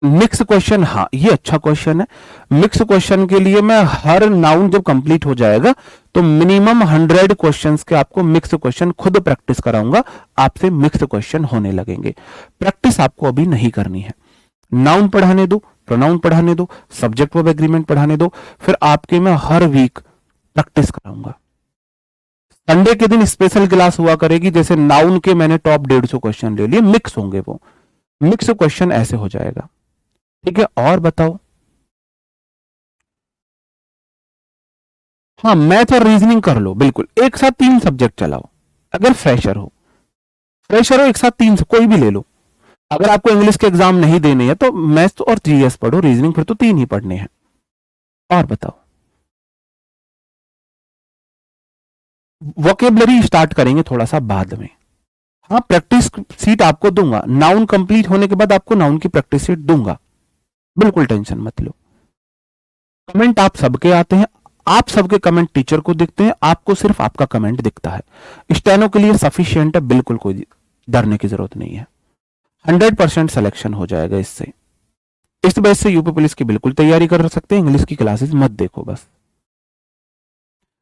मिक्स क्वेश्चन, हाँ ये अच्छा क्वेश्चन है। मिक्स क्वेश्चन के लिए मैं हर नाउन जब कंप्लीट हो जाएगा तो मिनिमम 100 क्वेश्चंस के आपको मिक्स क्वेश्चन खुद प्रैक्टिस कराऊंगा, आपसे मिक्स क्वेश्चन होने लगेंगे। प्रैक्टिस आपको अभी नहीं करनी है, नाउन पढ़ाने दो, प्रोनाउन पढ़ाने दो, सब्जेक्ट वर्ब एग्रीमेंट पढ़ाने दो, फिर आपके मैं हर वीक प्रैक्टिस कराऊंगा। संडे के दिन स्पेशल क्लास हुआ करेगी, जैसे नाउन के मैंने टॉप 150 क्वेश्चन ले लिए, मिक्स होंगे, वो मिक्स क्वेश्चन ऐसे हो जाएगा। ठीक है, और बताओ, हाँ मैथ और रीजनिंग कर लो, बिल्कुल एक साथ 3 सब्जेक्ट चलाओ। अगर फ्रेशर हो एक साथ 3 से कोई भी ले लो। अगर आपको इंग्लिश के एग्जाम नहीं देने हैं तो मैथ और जीएस पढ़ो, रीजनिंग फिर तो 3 ही पढ़ने हैं। और बताओ, वोकेबलरी स्टार्ट करेंगे थोड़ा सा बाद में। हाँ प्रैक्टिस सीट आपको दूंगा, नाउन कंप्लीट होने के बाद आपको नाउन की प्रैक्टिस सीट दूंगा, बिल्कुल टेंशन मत लो। कमेंट आप सबके आते हैं, आप सबके कमेंट टीचर को दिखते हैं, आपको सिर्फ आपका कमेंट दिखता है। स्टेनो के लिए सफिशिएंट है, बिल्कुल कोई डरने की जरूरत नहीं है। 100% सिलेक्शन हो जाएगा इससे। इस वजह से यूपी पुलिस की बिल्कुल तैयारी कर सकते हैं, इंग्लिश की क्लासेस मत देखो बस।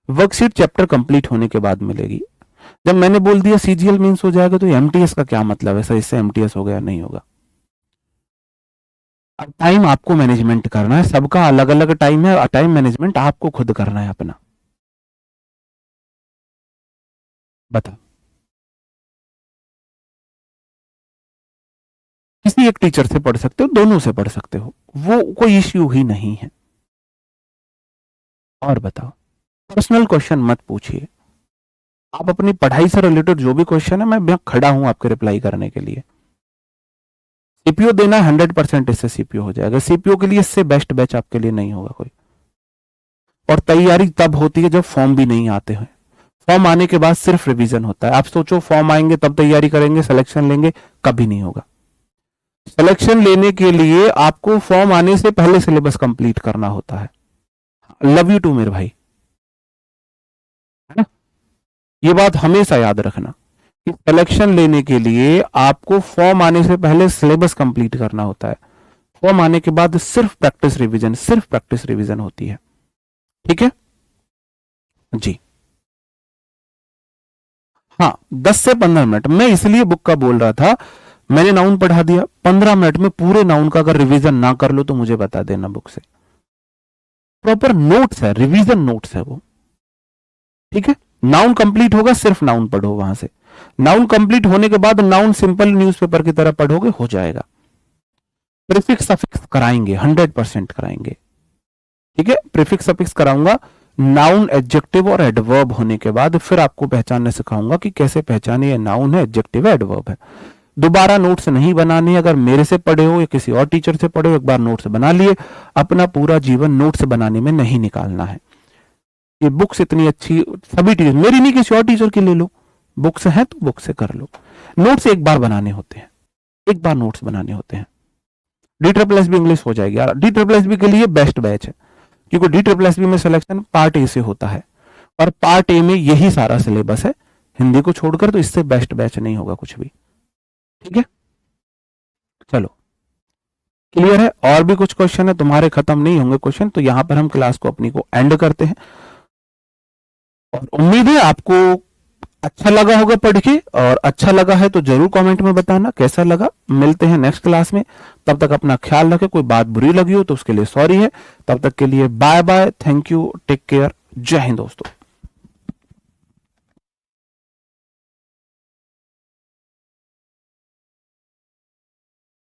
वर्कशीट चैप्टर कंप्लीट होने के बाद मिलेगी। जब मैंने बोल दिया सीजीएल मींस हो जाएगा तो एमटीएस का क्या मतलब है सर, इससे एमटीएस हो गया? नहीं होगा। अब टाइम आपको मैनेजमेंट करना है, सबका अलग अलग टाइम है, टाइम मैनेजमेंट आपको खुद करना है अपना। बता, किसी एक टीचर से पढ़ सकते हो, दोनों से पढ़ सकते हो, वो कोई इश्यू ही नहीं है। और बताओ, पर्सनल क्वेश्चन मत पूछिए, आप अपनी पढ़ाई से रिलेटेड जो भी क्वेश्चन है, मैं खड़ा हूं आपके रिप्लाई करने के लिए। सीपीओ देना है 100%, इससे सीपीओ हो जाएगा। सीपीओ के लिए इससे बेस्ट बैच आपके लिए नहीं होगा कोई। और तैयारी तब होती है जब फॉर्म भी नहीं आते हैं। फॉर्म आने के बाद सिर्फ रिवीजन होता है। आप सोचो फॉर्म आएंगे तब तैयारी करेंगे, सिलेक्शन लेंगे, कभी नहीं होगा। सिलेक्शन लेने के लिए आपको फॉर्म आने से पहले सिलेबस कंप्लीट करना होता है। लव यू टू मेरे भाई, है ना? ये बात हमेशा याद रखना कि सिलेक्शन लेने के लिए आपको फॉर्म आने से पहले सिलेबस कंप्लीट करना होता है। फॉर्म आने के बाद सिर्फ प्रैक्टिस रिवीजन, सिर्फ प्रैक्टिस रिवीजन होती है। ठीक है जी। हाँ, 10 से 15 मिनट, मैं इसलिए बुक का बोल रहा था। मैंने नाउन पढ़ा दिया, 15 मिनट में पूरे नाउन का अगर रिवीजन ना कर लो तो मुझे बता देना बुक से। प्रॉपर नोट्स है, रिवीजन नोट्स है वो। ठीक है, नाउन कंप्लीट होगा, सिर्फ नाउन पढ़ो वहां से। नाउन कंप्लीट होने के बाद नाउन सिंपल न्यूज़पेपर की तरह पढ़ोगे, हो जाएगा। प्रीफिक्स सफिक्स कराएंगे, 100% कराएंगे। ठीक है, प्रीफिक्स सफिक्स कराऊंगा। नाउन, एडजेक्टिव और एडवर्ब होने के बाद फिर आपको पहचानने सिखाऊंगा कि कैसे पहचाने ये नाउन है, एडजेक्टिव है, एडवर्ब है। दोबारा नोट्स नहीं बनाने। अगर मेरे से पढ़े हो या किसी और टीचर से पढ़े हो, एक बार नोट्स बना लिए, अपना पूरा जीवन नोट्स बनाने में नहीं निकालना है। ये बुक्स इतनी अच्छी, सभी टीचर, मेरी नहीं किसी और टीचर की ले लो, बुक्स हैं तो बुक से कर लो। नोट्स एक बार बनाने होते हैं, एक बार नोट्स बनाने होते हैं। DSSB इंग्लिश हो जाएगी यार। DSSB के लिए बेस्ट बैच है, क्योंकि DSSB में सिलेक्शन पार्ट ए से होता है और पार्ट ए में यही सारा सिलेबस है हिंदी को छोड़कर, तो इससे बेस्ट बैच नहीं होगा कुछ भी। ठीक है, चलो क्लियर है? और भी कुछ क्वेश्चन है तुम्हारे? खत्म नहीं होंगे क्वेश्चन, तो यहां पर हम क्लास को अपनी को एंड करते हैं। और उम्मीद है आपको अच्छा लगा होगा पढ़ के, और अच्छा लगा है तो जरूर कमेंट में बताना कैसा लगा। मिलते हैं नेक्स्ट क्लास में, तब तक अपना ख्याल रखें। कोई बात बुरी लगी हो तो उसके लिए सॉरी है। तब तक के लिए bye bye, thank you, take care, जय हिंद दोस्तों।